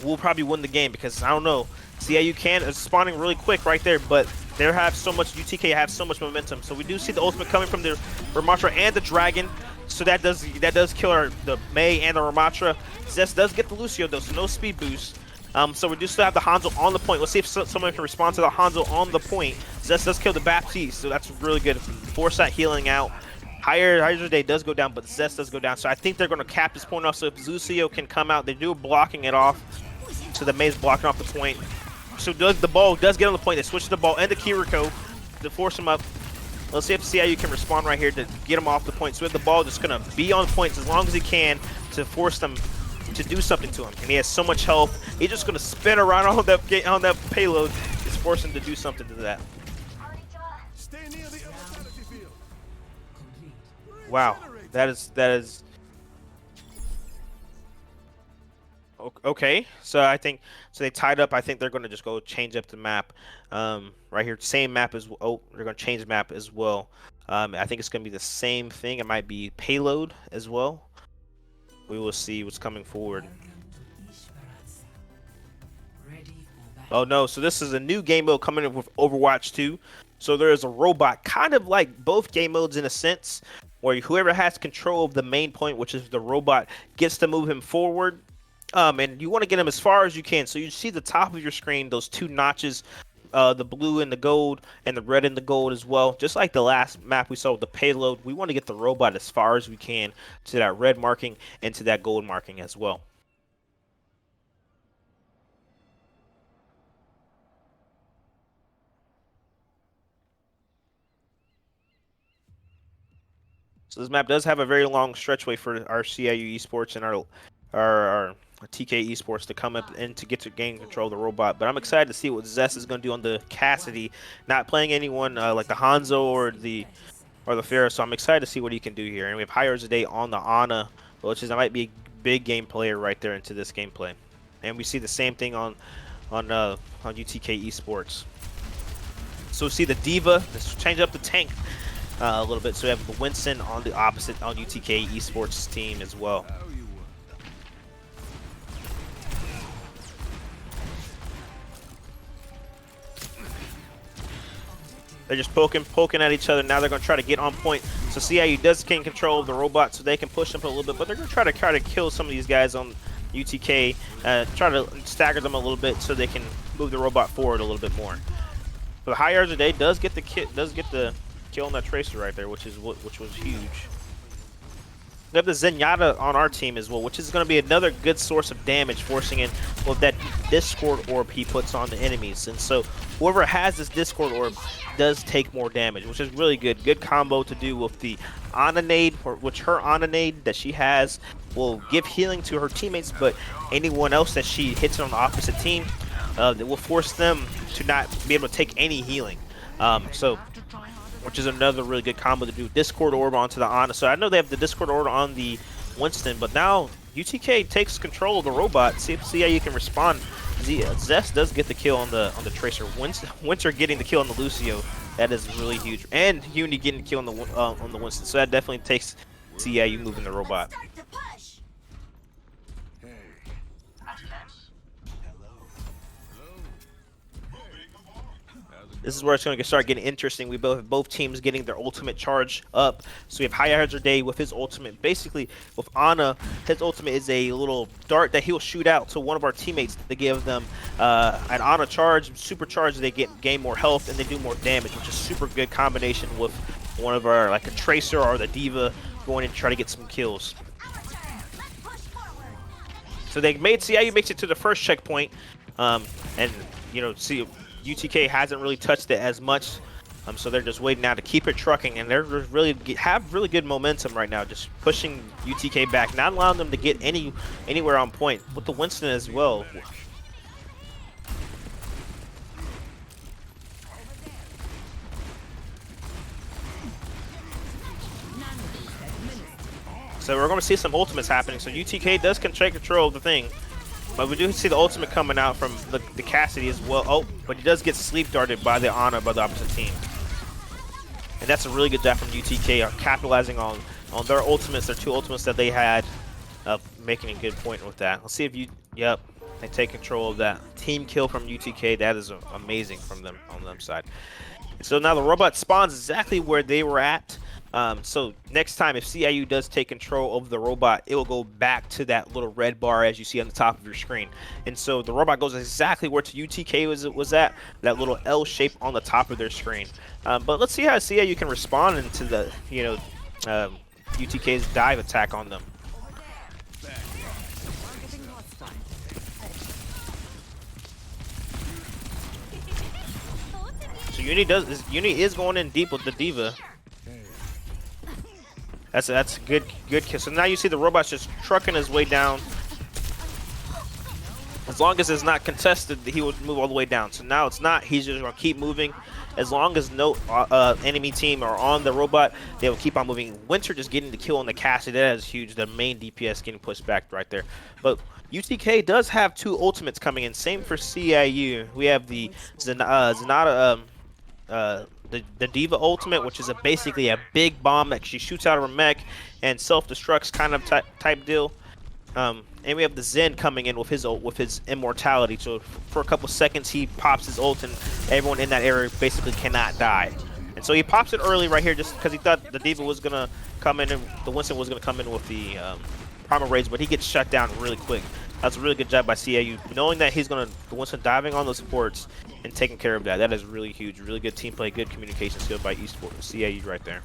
will probably win the game, because I don't know. CIU is spawning really quick right there, but they have so much, UTK have so much momentum. So we do see the ultimate coming from the Ramatra and the Dragon. So that does kill the Mei and the Ramatra. Zest does get the Lucio though, so no speed boost. So we do still have the Hanzo on the point. Let's see if someone can respond to the Hanzo on the point. Zest does kill the Baptiste, so that's really good. Force that healing out. Higher Day does go down, but Zest does go down. So I think they're going to cap this point off. So if Lucio can come out, they do blocking it off. So the Mei's blocking off the point. So the ball does get on the point. They switch the ball and the Kiriko to force him up. Let's see if CIU can respond right here to get him off the point. So with the ball just going to be on points as long as he can to force them to do something to him. And he has so much health. He's just going to spin around on that payload. Just force him to do something to that. Wow. That is okay. So I think they tied up. I think they're going to just go change up the map. Right here, same map as they're going to change the map as well. I think it's going to be the same thing. It might be payload as well. We will see what's coming forward. Oh no, so this is a new game mode coming in with Overwatch 2. So there is a robot, kind of like both game modes in a sense, where whoever has control of the main point, which is the robot, gets to move him forward. And you want to get him as far as you can. So you see the top of your screen, those two notches, the blue and the gold, and the red and the gold as well. Just like the last map we saw with the payload, we want to get the robot as far as we can to that red marking and to that gold marking as well. So this map does have a very long stretchway for our CIU Esports and our TK Esports to come up and to get to gain control of the robot. But I'm excited to see what Zest is going to do on the Cassidy, not playing anyone like the Hanzo or the Pharah. So I'm excited to see what he can do here. And we have Higher Day on the Ana, which might be a big game player right there into this gameplay. And we see the same thing on UTK Esports. So we see the Diva. Let's change up the tank a little bit. So we have the Winston on the opposite on UTK Esports team as well. They're just poking at each other. Now they're going to try to get on point. So CIU does gain control of the robot, so they can push them a little bit. But they're going to try to kill some of these guys on UTK, try to stagger them a little bit so they can move the robot forward a little bit more. But Higher Day does get the kill on that Tracer right there, which was huge. We have the Zenyatta on our team as well, which is going to be another good source of damage, forcing in that Discord orb he puts on the enemies. And so whoever has this Discord orb does take more damage, which is really good. Good combo to do with the Ana nade, which her Ana nade that she has will give healing to her teammates, but anyone else that she hits on the opposite team, that will force them to not be able to take any healing. Which is another really good combo to do. Discord orb onto the Ana. So I know they have the Discord orb on the Winston, but now UTK takes control of the robot. See how you can respond. Zest does get the kill on the Tracer. Winter getting the kill on the Lucio. That is really huge. And Uni getting the kill on the Winston. So that definitely takes CIU moving the robot. This is where it's going to start getting interesting. We both teams getting their ultimate charge up. So we have Higher Day with his ultimate. Basically, with Ana, his ultimate is a little dart that he'll shoot out to one of our teammates to give them an Ana charge, supercharge. They gain more health and they do more damage, which is super good combination with one of our, like a Tracer or the Diva, going in to try to get some kills. So CIU makes it to the first checkpoint, and see. UTK hasn't really touched it as much. So they're just waiting now to keep it trucking, and they're have really good momentum right now, just pushing UTK back, not allowing them to get anywhere on point with the Winston as well. So we're going to see some ultimates happening. So UTK does take control of the thing. But we do see the ultimate coming out from the Cassidy as well. Oh, but he does get sleep darted by the Ana by the opposite team. And that's a really good job from UTK, capitalizing on their ultimates, their 2 ultimates that they had, making a good point with that. Let's see if yep, they take control of that. Team kill from UTK, that is amazing from them on them side. So now the robot spawns exactly where they were at. So next time, if CIU does take control of the robot, it will go back to that little red bar as you see on the top of your screen. And so the robot goes exactly where to UTK was at, that little L shape on the top of their screen. But let's see how CIU can respond into the, UTK's dive attack on them. So Uni is going in deep with the D.Va. That's a good kill. So now you see the robot's just trucking his way down. As long as it's not contested, he would move all the way down. So now it's not. He's just going to keep moving. As long as no enemy team are on the robot, they will keep on moving. Winter just getting the kill on the Cassidy. That is huge. The main DPS getting pushed back right there. But UTK does have 2 ultimates coming in. Same for CIU. We have the Zenata, the D.Va ultimate, which is basically a big bomb that she shoots out of her mech and self-destructs kind of type deal. And we have the Zen coming in with his immortality. So for a couple seconds he pops his ult, and everyone in that area basically cannot die. And so he pops it early right here just because he thought the D.Va was gonna come in and the Winston was gonna come in with the Primal Rage, but he gets shut down really quick. That's a really good job by CIU, knowing that the Winston diving on the supports and taking care of that. That is really huge. Really good team play, good communication skill by Esports, CIU right there.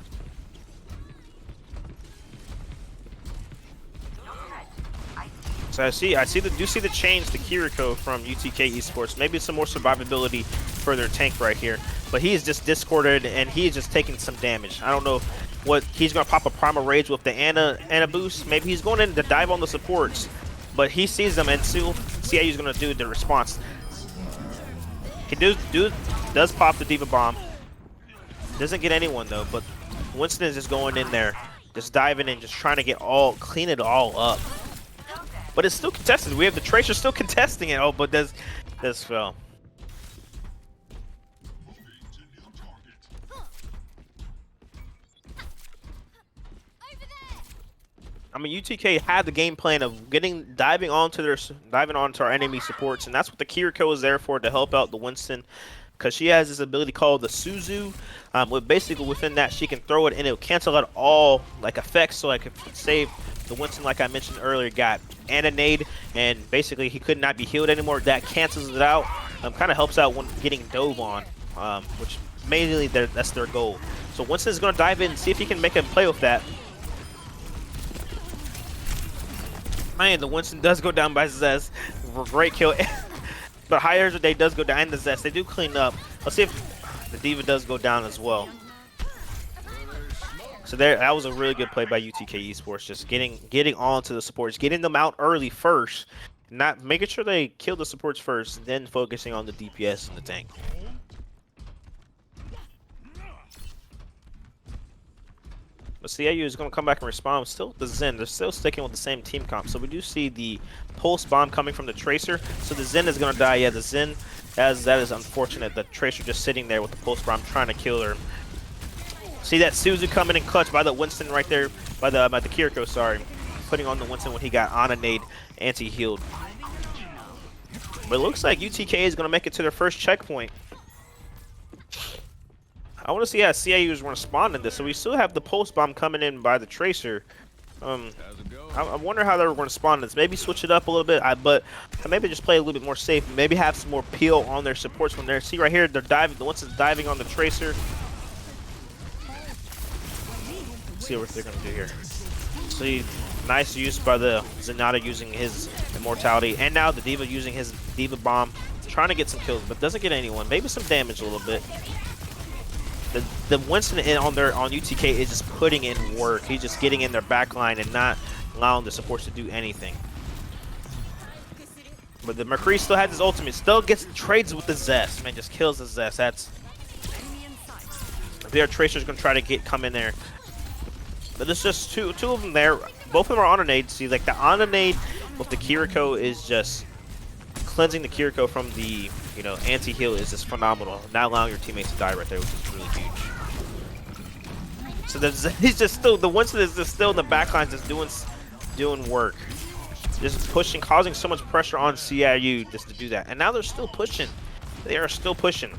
So I see the change to Kiriko from UTK Esports. Maybe some more survivability for their tank right here, but he is just discorded and he is just taking some damage. I don't know what he's gonna pop a Primal Rage with the Ana boost. Maybe he's going in to dive on the supports, but he sees them and still CIU is gonna do the response. He does pop the D.Va bomb. Doesn't get anyone though, but Winston is just going in there, just diving in, just trying to clean it all up. But it's still contested. We have the Tracer still contesting it. Oh, but does fail. I mean, UTK had the game plan of diving onto our enemy supports, and that's what the Kiriko is there for, to help out the Winston, because she has this ability called the Suzu. Basically within that, she can throw it and it'll cancel out all effects. So I could save the Winston, like I mentioned earlier, got Ananade, and basically he could not be healed anymore. That cancels it out. Kind of helps out when getting dove on, which mainly that's their goal. So Winston's going to dive in and see if he can make a play with that. Man, the Winston does go down by Zez. Great kill. But higher day does go down, and the Zest, they do clean up. Let's see if the D.Va does go down as well. So that was a really good play by UTK Esports, just getting onto the supports, getting them out early first, not making sure they kill the supports first, then focusing on the DPS and the tank. But CIU is going to come back and respond. Still the Zen. They're still sticking with the same team comp. So we do see the pulse bomb coming from the Tracer. So the Zen is going to die. Yeah, the Zen, that is unfortunate. The Tracer just sitting there with the pulse bomb trying to kill her. See that Suzu coming in clutch by the Winston right there, by the Kiriko, sorry. Putting on the Winston when he got Ananade anti-healed. But it looks like UTK is going to make it to their first checkpoint. I want to see how CIU is responding to this. So we still have the pulse bomb coming in by the Tracer. I wonder how they're going to respond to this. Maybe switch it up a little bit, but maybe just play a little bit more safe. Maybe have some more peel on their supports when they're. See right here, they're diving. The one's diving on the Tracer. Let's see what they're going to do here. See, nice use by the Zenata using his immortality, and now the D.Va using his D.Va bomb, trying to get some kills, but doesn't get anyone. Maybe some damage a little bit. the Winston on UTK is just putting in work. He's just getting in their back line and not allowing the supports to do anything. But the McCree still has his ultimate, still gets trades with the Zest, man, just kills the Zest. That's their Tracer's gonna try to come in there. But there's just two of them there. Both of them are on a nade. See, like the on a nade with the Kiriko is just cleansing the Kiriko from the anti-heal is just phenomenal. Not allowing your teammates to die right there, which is really huge. So he's just still, the Winston is just still in the backline, just doing work. Just pushing, causing so much pressure on CIU just to do that. And now they're still pushing. They are still pushing.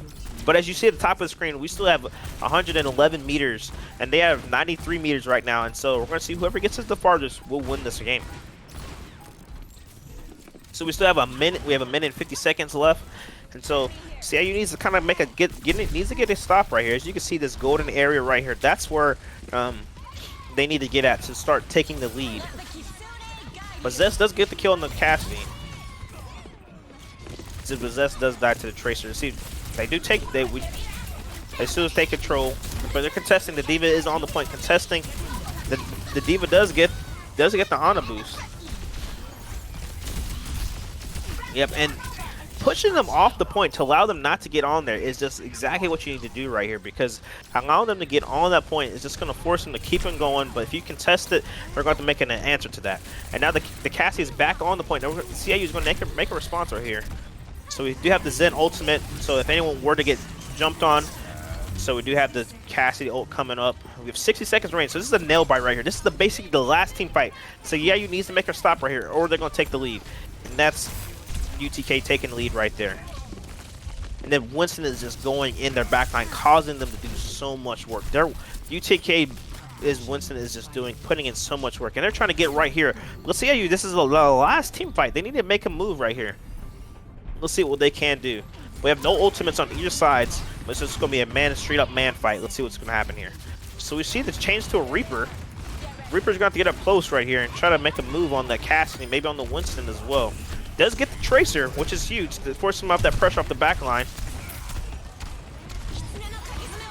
But as you see at the top of the screen, we still have 111 meters, and they have 93 meters right now. And so we're going to see whoever gets us the farthest will win this game. So we still have a minute. We have a minute and 50 seconds left. And so CIU needs to kind of make needs to get a stop right here. As you can see, this golden area right here, that's where they need to get at to start taking the lead. But Zest does get the kill on the Cassidy. So Zest does die to the Tracer. See, they do take as soon as they control, but they're contesting. The D.Va is on the point contesting. The D.Va does get the honor boost. Yep, and pushing them off the point to allow them not to get on there is just exactly what you need to do right here, because allowing them to get on that point is just going to force them to keep them going. But if you contest it, they're going to make an answer to that. And now the Cassie is back on the point. CIU is going to make a response right here. So we do have the Zen ultimate, so if anyone were to get jumped on, so we do have the Cassidy ult coming up. We have 60 seconds range, so this is a nail bite right here. This is basically the last team fight. So CIU needs to make a stop right here, or they're going to take the lead. And that's UTK taking the lead right there. And then Winston is just going in their backline, causing them to do so much work. UTK Winston is just putting in so much work, and they're trying to get right here. Let's see how this is the last team fight. They need to make a move right here. Let's see what they can do. We have no ultimates on either sides, but it's just going to be a straight up man fight. Let's see what's going to happen here. So we see this change to a Reaper. Reaper's going to have to get up close right here and try to make a move on the Cassidy, maybe on the Winston as well. Does get the Tracer, which is huge, to force him off that pressure off the back line.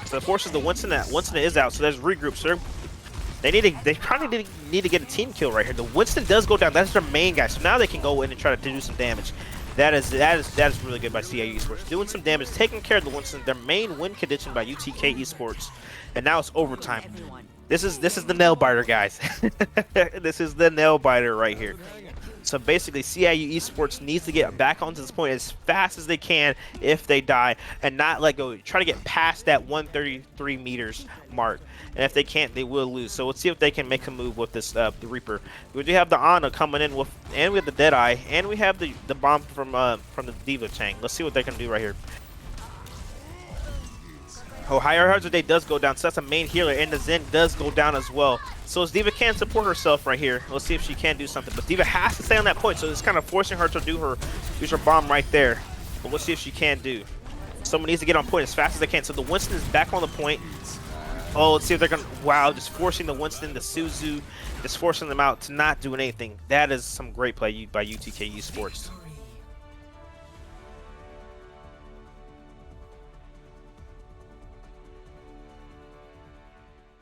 So it forces the Winston is out, so there's regroup, sir. They probably need to get a team kill right here. The Winston does go down. That's their main guy, so now they can go in and try to do some damage. That is really good by CIU Esports. Doing some damage, taking care of the Winston, their main win condition by UTK Esports. And now it's overtime. This is the nail biter, guys. This is the nail biter right here. So basically, CIU Esports needs to get back onto this point as fast as they can if they die, and not let go. Try to get past that 133 meters mark, and if they can't, they will lose. So let's see if they can make a move with this the Reaper. We do have the Ana coming in with, and we have the Deadeye, and we have the bomb from the D.Va tank. Let's see what they can do right here. Oh, Higher Hazard Day does go down, so that's a main healer, and the Zen does go down as well. So as D.Va can support herself right here. Let's see if she can do something. But D.Va has to stay on that point, so it's kind of forcing her to use her bomb right there. But let's see if she can do. Someone needs to get on point as fast as they can. So the Winston is back on the point. Oh, let's see if they're going to, wow, just forcing the Winston, the Suzu, just forcing them out to not do anything. That is some great play by UTK Esports.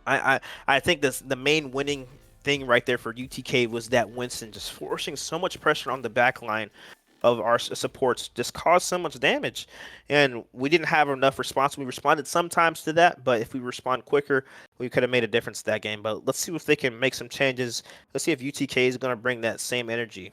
I think the main winning thing right there for UTK was that Winston just forcing so much pressure on the back line of our supports just caused so much damage, and we didn't have enough response. We responded sometimes to that, but if we respond quicker, we could have made a difference that game. But let's see if they can make some changes. Let's see if UTK is going to bring that same energy.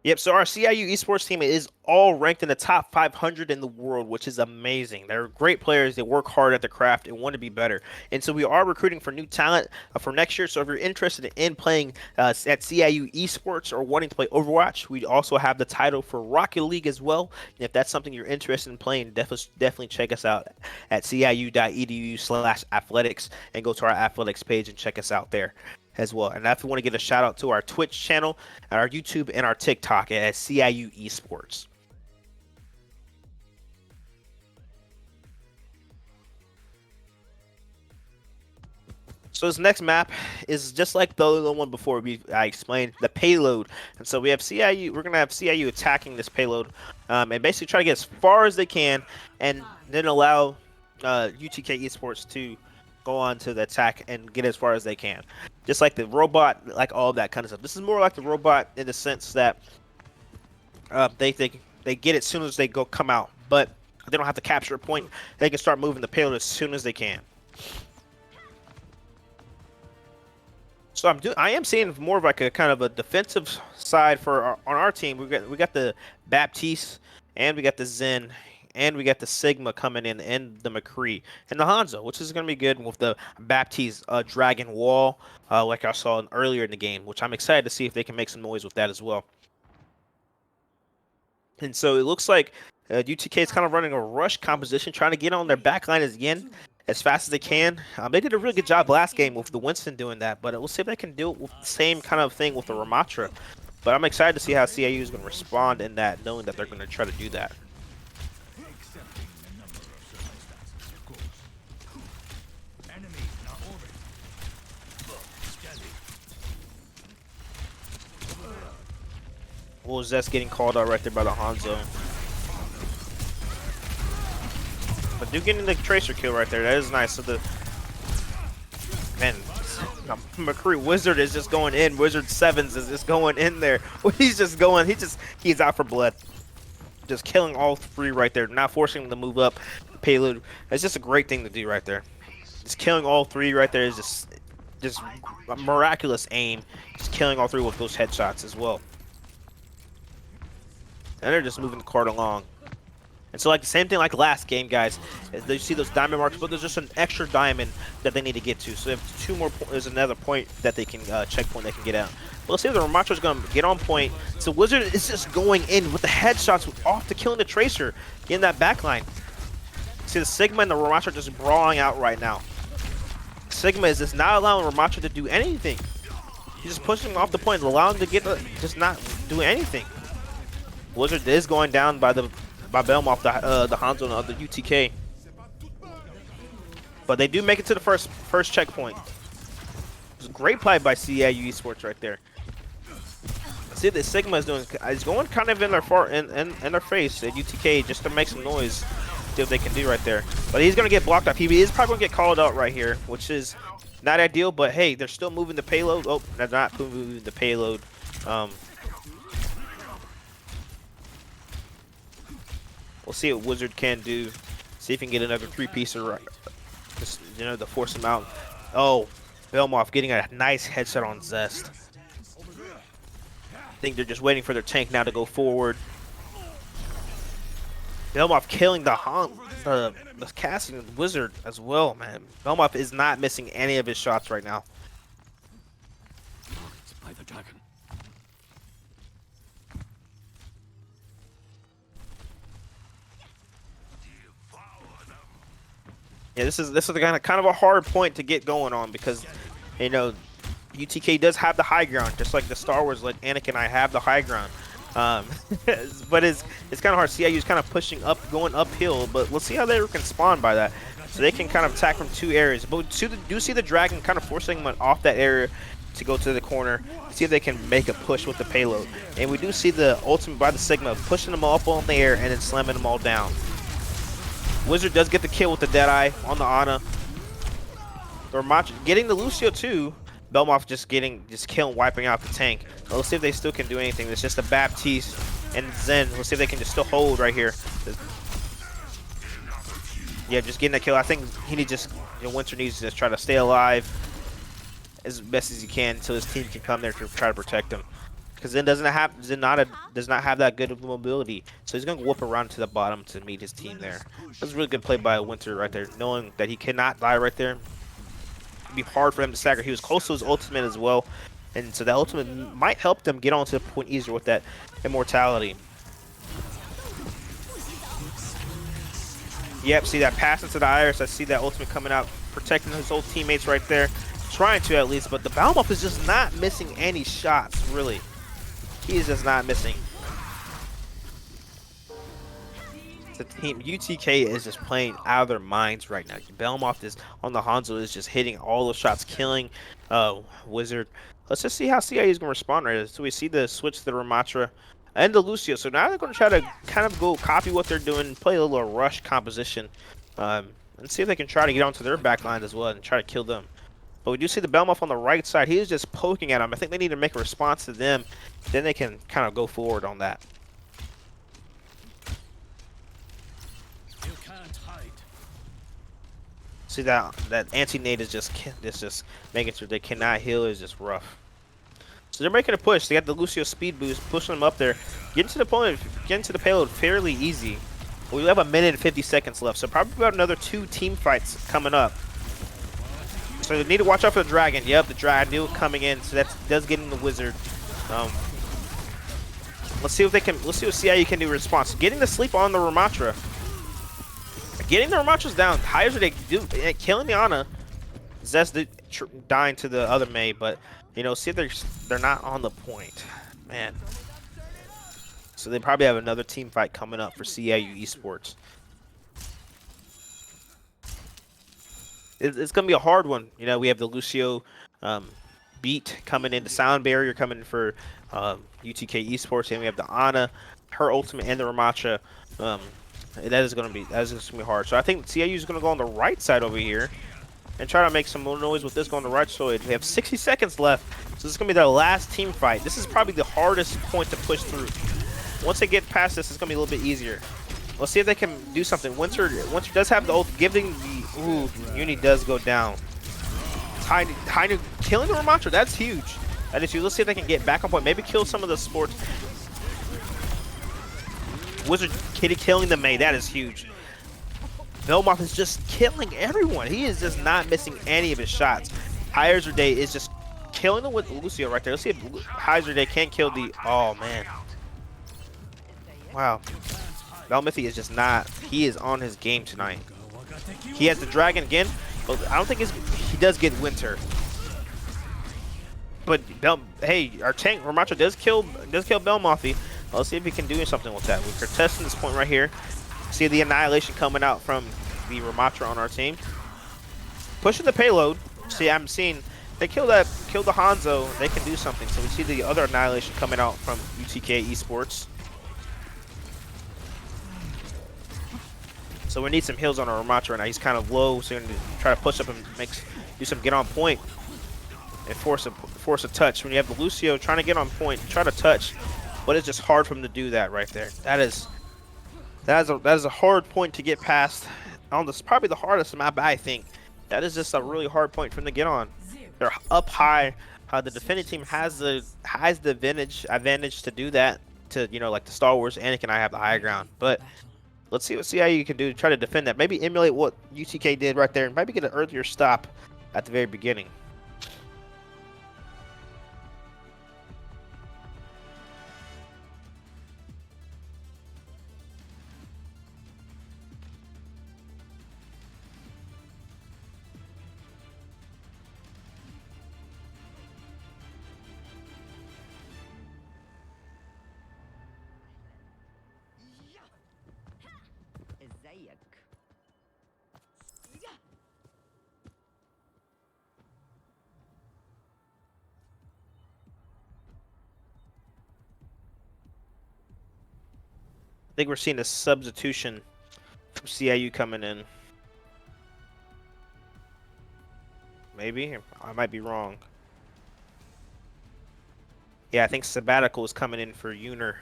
Yep, so our CIU Esports team is all ranked in the top 500 in the world, which is amazing. They're great players. They work hard at the craft and want to be better. And so we are recruiting for new talent for next year. So if you're interested in playing at CIU Esports or wanting to play Overwatch, we also have the title for Rocket League as well. And if that's something you're interested in playing, definitely check us out at ciu.edu/athletics and go to our athletics page and check us out there as well. And if you want to get a shout out to our Twitch channel, our YouTube, and our TikTok at CIU Esports. So this next map is just like the other one before I explained the payload, and so we have CIU. We're gonna have CIU attacking this payload, and basically try to get as far as they can, and then allow UTK Esports to go on to the attack and get as far as they can. Just like the robot, like all of that kind of stuff. This is more like the robot in the sense that they get it as soon as they come out, but they don't have to capture a point. They can start moving the payload as soon as they can. So I am seeing more of like a kind of a defensive side for on our team. We got the Baptiste, and we got the Zen, and we got the Sigma coming in, and the McCree, and the Hanzo, which is going to be good with the Baptiste Dragon Wall, like I saw earlier in the game, which I'm excited to see if they can make some noise with that as well. And so it looks like UTK is kind of running a rush composition, trying to get on their backline again as fast as they can. They did a really good job last game with the Winston doing that, but we'll see if they can do it with the same kind of thing with the Ramatra. But I'm excited to see how CIU is going to respond in that, knowing that they're going to try to do that. Well, Zest getting called out right there by the Hanzo. But do getting the Tracer kill right there. That is nice. So the man, McCree Wizard is just going in. Wizard Sevens is just going in there. He's just going. He's out for blood. Just killing all three right there. Not forcing them to move up. Payload. It's just a great thing to do right there. Just killing all three right there is just a miraculous aim. Just killing all three with those headshots as well. And they're just moving the card along. And so like the same thing like last game, guys. You see those diamond marks, but there's just an extra diamond that they need to get to. So if two more, there's another point that they can checkpoint they can get out. But let's see if the Ramatra's going to get on point. So Wizard is just going in with the headshots off to killing the Tracer in that backline. See the Sigma and the Ramatra just brawling out right now. Sigma is just not allowing Ramatra to do anything. He's just pushing him off the point, allowing him to get just not do anything. Wizard is going down by Belmoff, the Hanzo of the UTK, but they do make it to the first checkpoint. It's a great play by CIU Esports right there. See the Sigma is doing. It's going kind of in their face at UTK just to make some noise. See what they can do right there. But he's gonna get blocked off. He is probably gonna get called out right here, which is not ideal. But hey, they're still moving the payload. Oh, they're not moving the payload. We'll see what Wizard can do. See if he can get another three-piecer, just, you know, to force him out. Oh, Belmoff getting a nice headshot on Zest. I think they're just waiting for their tank now to go forward. Belmoff killing the casting Wizard as well, man. Belmoff is not missing any of his shots right now. Yeah, this is the kind of a hard point to get going on because, you know, UTK does have the high ground, just like the Star Wars, like Anakin and I have the high ground. But it's kind of hard. CIU is kind of pushing up, going uphill, but we'll see how they can spawn by that. So they can kind of attack from two areas. But we do see the Dragon kind of forcing them off that area to go to the corner, see if they can make a push with the payload. And we do see the ultimate by the Sigma pushing them all up on the air and then slamming them all down. Wizard does get the kill with the Deadeye on the Ana. Ramatra getting the Lucio too. Belmoff just killing, wiping out the tank. So let's see if they still can do anything. It's just a Baptiste and Zen. Let's see if they can just still hold right here. Yeah, just getting that kill. I think Winter needs to just try to stay alive as best as he can until his team can come there to try to protect him. Because Zen does not have that good of mobility, so he's going to whoop around to the bottom to meet his team there. That's a really good play by Winter right there, knowing that he cannot die right there. It'd be hard for him to stagger. He was close to his ultimate as well, and so that ultimate might help them get onto the point easier with that immortality. Yep, see that pass into the Iris. I see that ultimate coming out, protecting his old teammates right there. Trying to at least, but the Belmoff is just not missing any shots, really. He is just not missing. The team UTK is just playing out of their minds right now. Belmoth is on the Hanzo is just hitting all the shots, killing Wizard. Let's just see how CIU is going to respond right now. So we see the switch to the Ramatra and the Lucio. So now they're going to try to kind of go copy what they're doing, play a little rush composition, and see if they can try to get onto their back line as well and try to kill them. But we do see the Belmoth on the right side. He is just poking at them. I think they need to make a response to them. Then they can kind of go forward on that. You can't hide. See that anti-nade is just making sure they cannot heal is just rough. So they're making a push. They got the Lucio speed boost, pushing them up there. Getting to the opponent, getting to the payload fairly easy. We have 1 minute and 50 seconds left, so probably about another 2 team fights coming up. So they need to watch out for the dragon. Yep, the dragon knew it coming in, so that does get in the wizard. Let's see if they can. Let's see what CIU can do in response. Getting the sleep on the Ramatra. Getting the Ramatra's down. Hires they do killing the Ana. Zest dying to the other Mei, but you know, see if they're not on the point, man. So they probably have another team fight coming up for CIU Esports. It's gonna be a hard one. You know, we have the Lucio beat coming in, the sound barrier coming in for UTK Esports, and we have the Ana, her ultimate, and the Ramatra. That is gonna be hard. So I think CIU is gonna go on the right side over here and try to make some more noise with this going on the right side. We have 60 seconds left, so this is gonna be their last team fight. This is probably the hardest point to push through. Once they get past this, it's gonna be a little bit easier. Let's see if they can do something. Winter does have the ult, giving the Uni does go down. Heine killing the Ramatra, that's huge. That is huge. Let's see if they can get back on point. Maybe kill some of the sports. Wizard killing the Mei, that is huge. Belmoth is just killing everyone. He is just not missing any of his shots. Heiser Day is just killing them with Lucio right there. Let's see if Heiser Day can kill the. Oh man. Wow. Belmithy is just not. He is on his game tonight. He has the dragon again, but I don't think he does get Winter. But hey, our tank Ramatra does kill Belmothy. Let's see if he can do something with that. We're testing this point right here. See the annihilation coming out from the Ramatra on our team. Pushing the payload. See, I'm seeing they kill the Hanzo. They can do something. So we see the other annihilation coming out from UTK Esports. So we need some heals on our Ramatra right now. He's kind of low, so we're going to try to push up and do some get on point and force a touch. When you have the Lucio trying to get on point, try to touch, but it's just hard for him to do that right there. That is a hard point to get past. On this, probably the hardest map, I think. That is just a really hard point for him to get on. They're up high. The defending team has the advantage to do that. To like the Star Wars, Anakin and I have the high ground, but. Let's see what CIU can do to try to defend that. Maybe emulate what UTK did right there and maybe get an earlier stop at the very beginning. I think we're seeing a substitution from CIU coming in. Maybe? I might be wrong. Yeah, I think Sabbatical is coming in for Uner.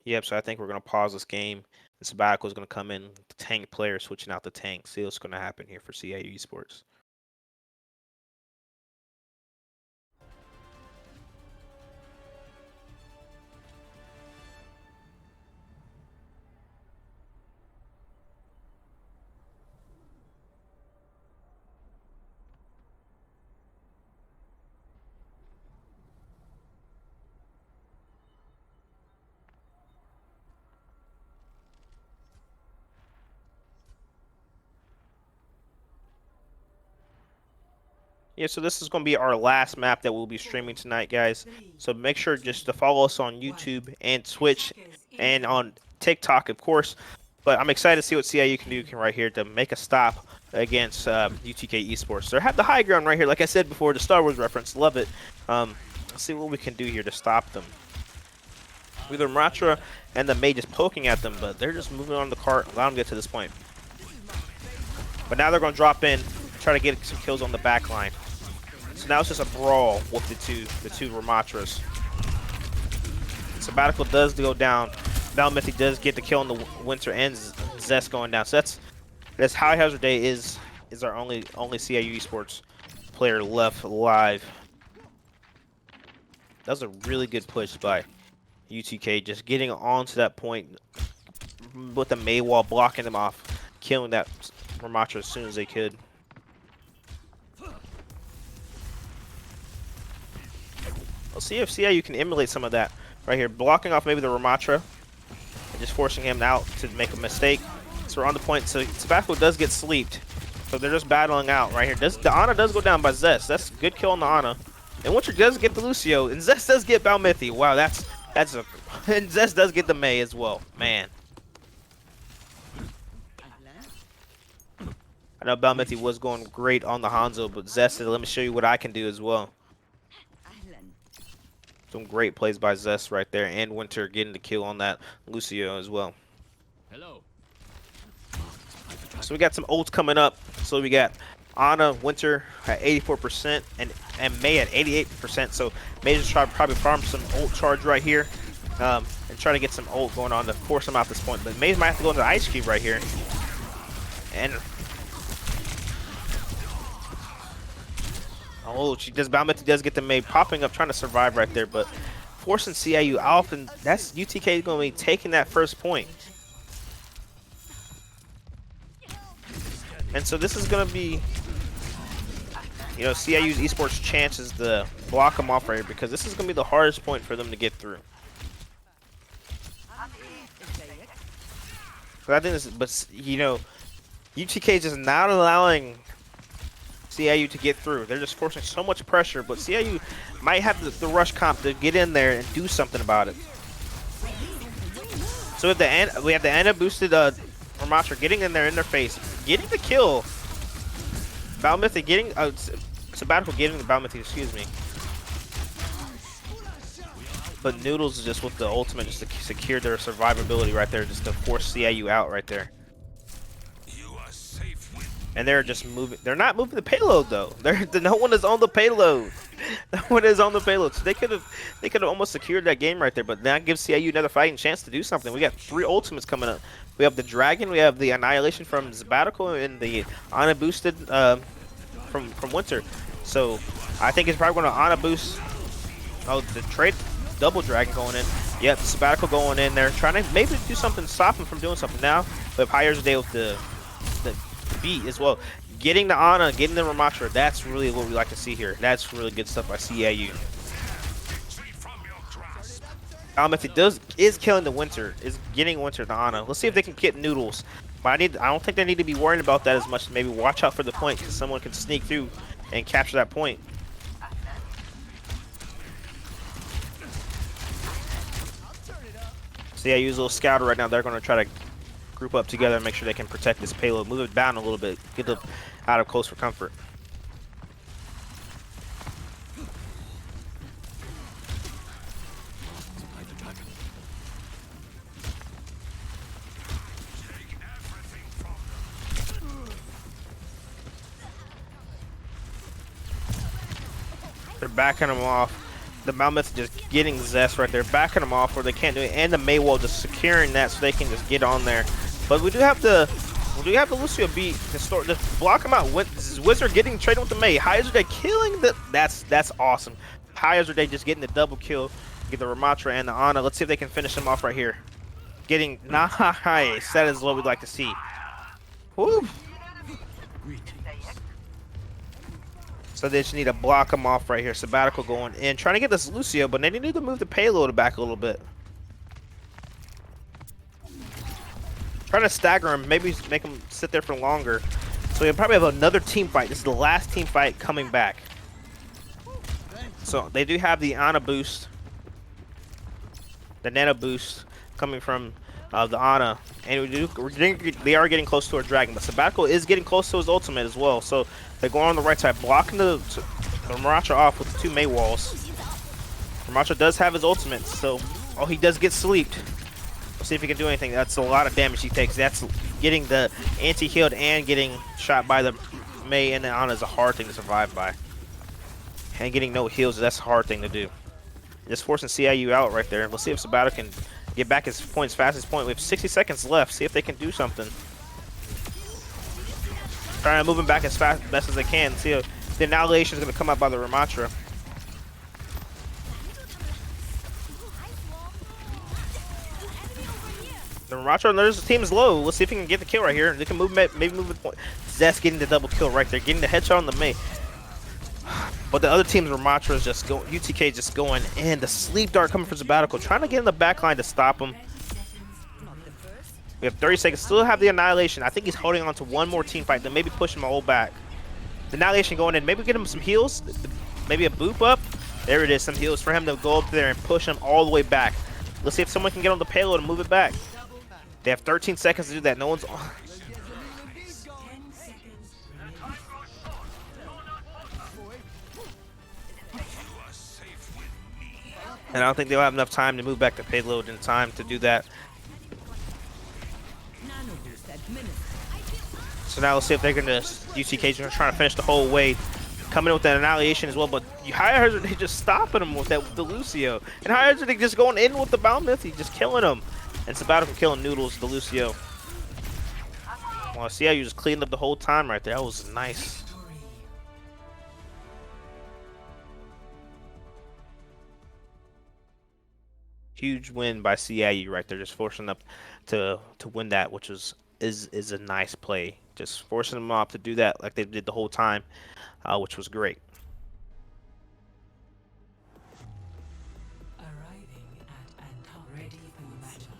Yep, so I think we're going to pause this game. And Sabbatical is going to come in. The tank player switching out the tank. See what's going to happen here for CIU Esports. Yeah, so this is going to be our last map that we'll be streaming tonight, guys. So make sure just to follow us on YouTube and Twitch and on TikTok, of course. But I'm excited to see what CIU can do right here to make a stop against UTK Esports. They have the high ground right here, like I said before, the Star Wars reference. Love it. Let's see what we can do here to stop them. With the Ramatra and the Mei just poking at them, but they're just moving on the cart, allow them to get to this point. But now they're going to drop in, try to get some kills on the back line. So now it's just a brawl with the two Ramatras. Sabbatical does go down. Valmithi does get the kill on the Winter and Zest going down. So that's High Hazard Day is our only CIU Esports player left alive. That was a really good push by UTK, just getting onto that point with the Mei wall, blocking them off, killing that Ramatra as soon as they could. We'll see if CIU can emulate some of that right here, blocking off maybe the Ramatra and just forcing him out to make a mistake. So we're on the point. So Sabbatical does get sleeped, so they're just battling out right here. The Ana does go down by Zest. That's a good kill on the Ana. And Winter does get the Lucio, and Zest does get Balmithi. Wow, that's a and Zest does get the Mei as well. Man, I know Balmithi was going great on the Hanzo, but Zest said, let me show you what I can do as well. Some great plays by Zest right there, and Winter getting the kill on that Lucio as well. Hello. So we got some ults coming up. So we got Ana, Winter at 84% and Mei at 88%. So Mei just try to probably farm some ult charge right here and try to get some ult going on to force him out this point. But Mei might have to go into the Ice Cube right here. And oh, she does. Balmithi does get the Mei popping up, trying to survive right there, but forcing CIU off, and that's UTK going to be taking that first point. And so this is going to be, you know, CIU's Esports chances to block them off right here, because this is going to be the hardest point for them to get through. But I think this, but you know, UTK is just not allowing CIU to get through. They're just forcing so much pressure, but CIU might have the rush comp to get in there and do something about it. So at the end, we have the Ana boosted Ramatra getting in there in their face, getting the kill. Balmithi getting Sabbatical getting the Balmithi, excuse me. But Noodles is just with the ultimate just to secure their survivability right there, just to force CIU out right there. And they're just moving. They're not moving the payload though. No one is on the payload. No one is on the payload. So they could have almost secured that game right there. But that gives CIU another fighting chance to do something. We got 3 ultimates coming up. We have the Dragon. We have the Annihilation from Sabbatical, and the Ana boosted from Winter. So I think it's probably going to Ana boost. Oh, the trade double Dragon going in. Yep, Sabbatical going in there, trying to maybe do something, stop him from doing something. Now we have Higher Day with the beat as well. Getting the Ana, getting the Ramatra, that's really what we like to see here. That's really good stuff by CIU. If it is killing the Winter, is getting Winter the Ana. Let's see if they can get Noodles. But I don't think they need to be worrying about that as much. Maybe watch out for the point, because someone can sneak through and capture that point. CIU's a little scouter right now. They're going to try to group up together and make sure they can protect this payload. Move it down a little bit. Get it out of close for comfort. They're backing them off. The Mammoth just getting Zest right there, backing them off where they can't do it, and the Maywall just securing that so they can just get on there. But we do have the Lucio beat to block him out. Wizard getting traded with the Mei. High Hazard Day killing the. That's awesome. High Hazard Day just getting the double kill, get the Ramatra and the Ana. Let's see if they can finish him off right here. Getting nice. That is what we'd like to see. Woo. So they just need to block him off right here. Sabbatical going in, trying to get this Lucio, but they need to move the payload back a little bit. Trying to stagger him, maybe make him sit there for longer. So we'll probably have another team fight. This is the last team fight coming back. So they do have the Ana boost, the Nano boost coming from of the Ana, and they are getting close to our dragon, but Sabbatical is getting close to his ultimate as well. So they're going on the right side, blocking the Maracha off with the 2 May walls. Maracha does have his ultimate, so he does get sleeped. We'll see if he can do anything. That's a lot of damage he takes. That's getting the anti-healed and getting shot by the May and the Ana is a hard thing to survive by. And getting no heals, that's a hard thing to do. Just forcing CIU out right there. We'll see if Sabbatical can get back his points fast as point. We have 60 seconds left. See if they can do something. Trying to move him back as fast best as they can. See if the annihilation is going to come out by the Ramatra. The Ramatra, there's the team's low. Let's see if he can get the kill right here. They can move, maybe move the point. Zest getting the double kill right there, getting the headshot on the May. But the other team's Ramatra is just going, UTK just going in. The sleep dart coming from Sabbatical, trying to get in the back line to stop him. We have 30 seconds, still have the annihilation. I think he's holding on to one more team fight, then maybe push him all back. The annihilation going in, maybe get him some heals, maybe a boop up. There it is, some heals for him to go up there and push him all the way back. Let's see if someone can get on the payload and move it back. They have 13 seconds to do that. No one's on. And I don't think they'll have enough time to move back the payload in time to do that. So now let's see if they're going to, UTK's trying to finish the whole way. Coming in with that annihilation as well, but High Hazard, they just stopping him with that with the Lucio. And High Hazard, they just going in with the Bound Mythy, just killing him. And Sabbatical killing Noodles, the Lucio. Wow, see how you just cleaned up the whole time right there. That was nice. Huge win by CIU right there, just forcing them to win that, which is a nice play. Just forcing them off to do that like they did the whole time, which was great. Arriving at and ready for battle.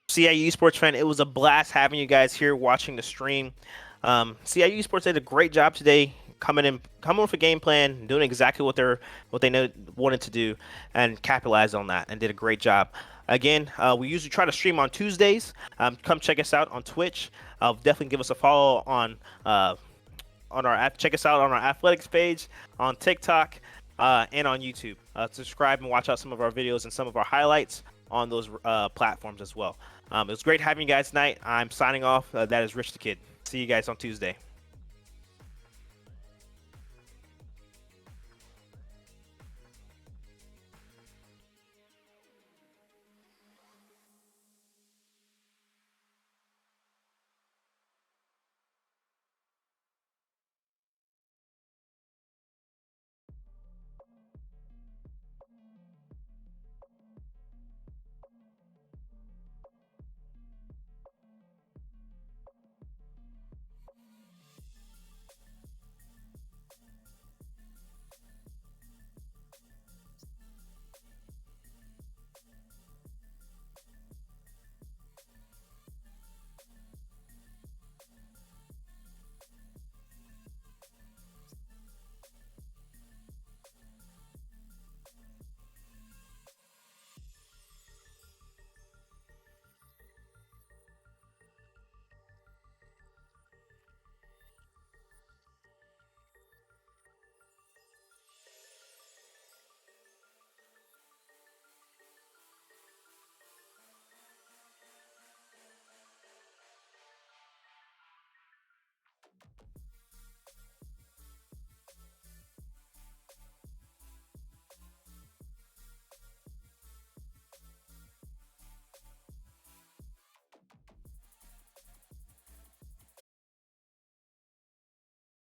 CIU Esports fan, it was a blast having you guys here watching the stream. CIU Esports did a great job today, coming with a game plan, doing exactly what they wanted to do, and capitalized on that and did a great job. Again, we usually try to stream on Tuesdays. Come check us out on Twitch. Definitely give us a follow on our check us out on our athletics page, on TikTok, and on YouTube. Subscribe and watch out some of our videos and some of our highlights on those platforms as well. It was great having you guys tonight. I'm signing off. That is Rich the Kid. See you guys on Tuesday.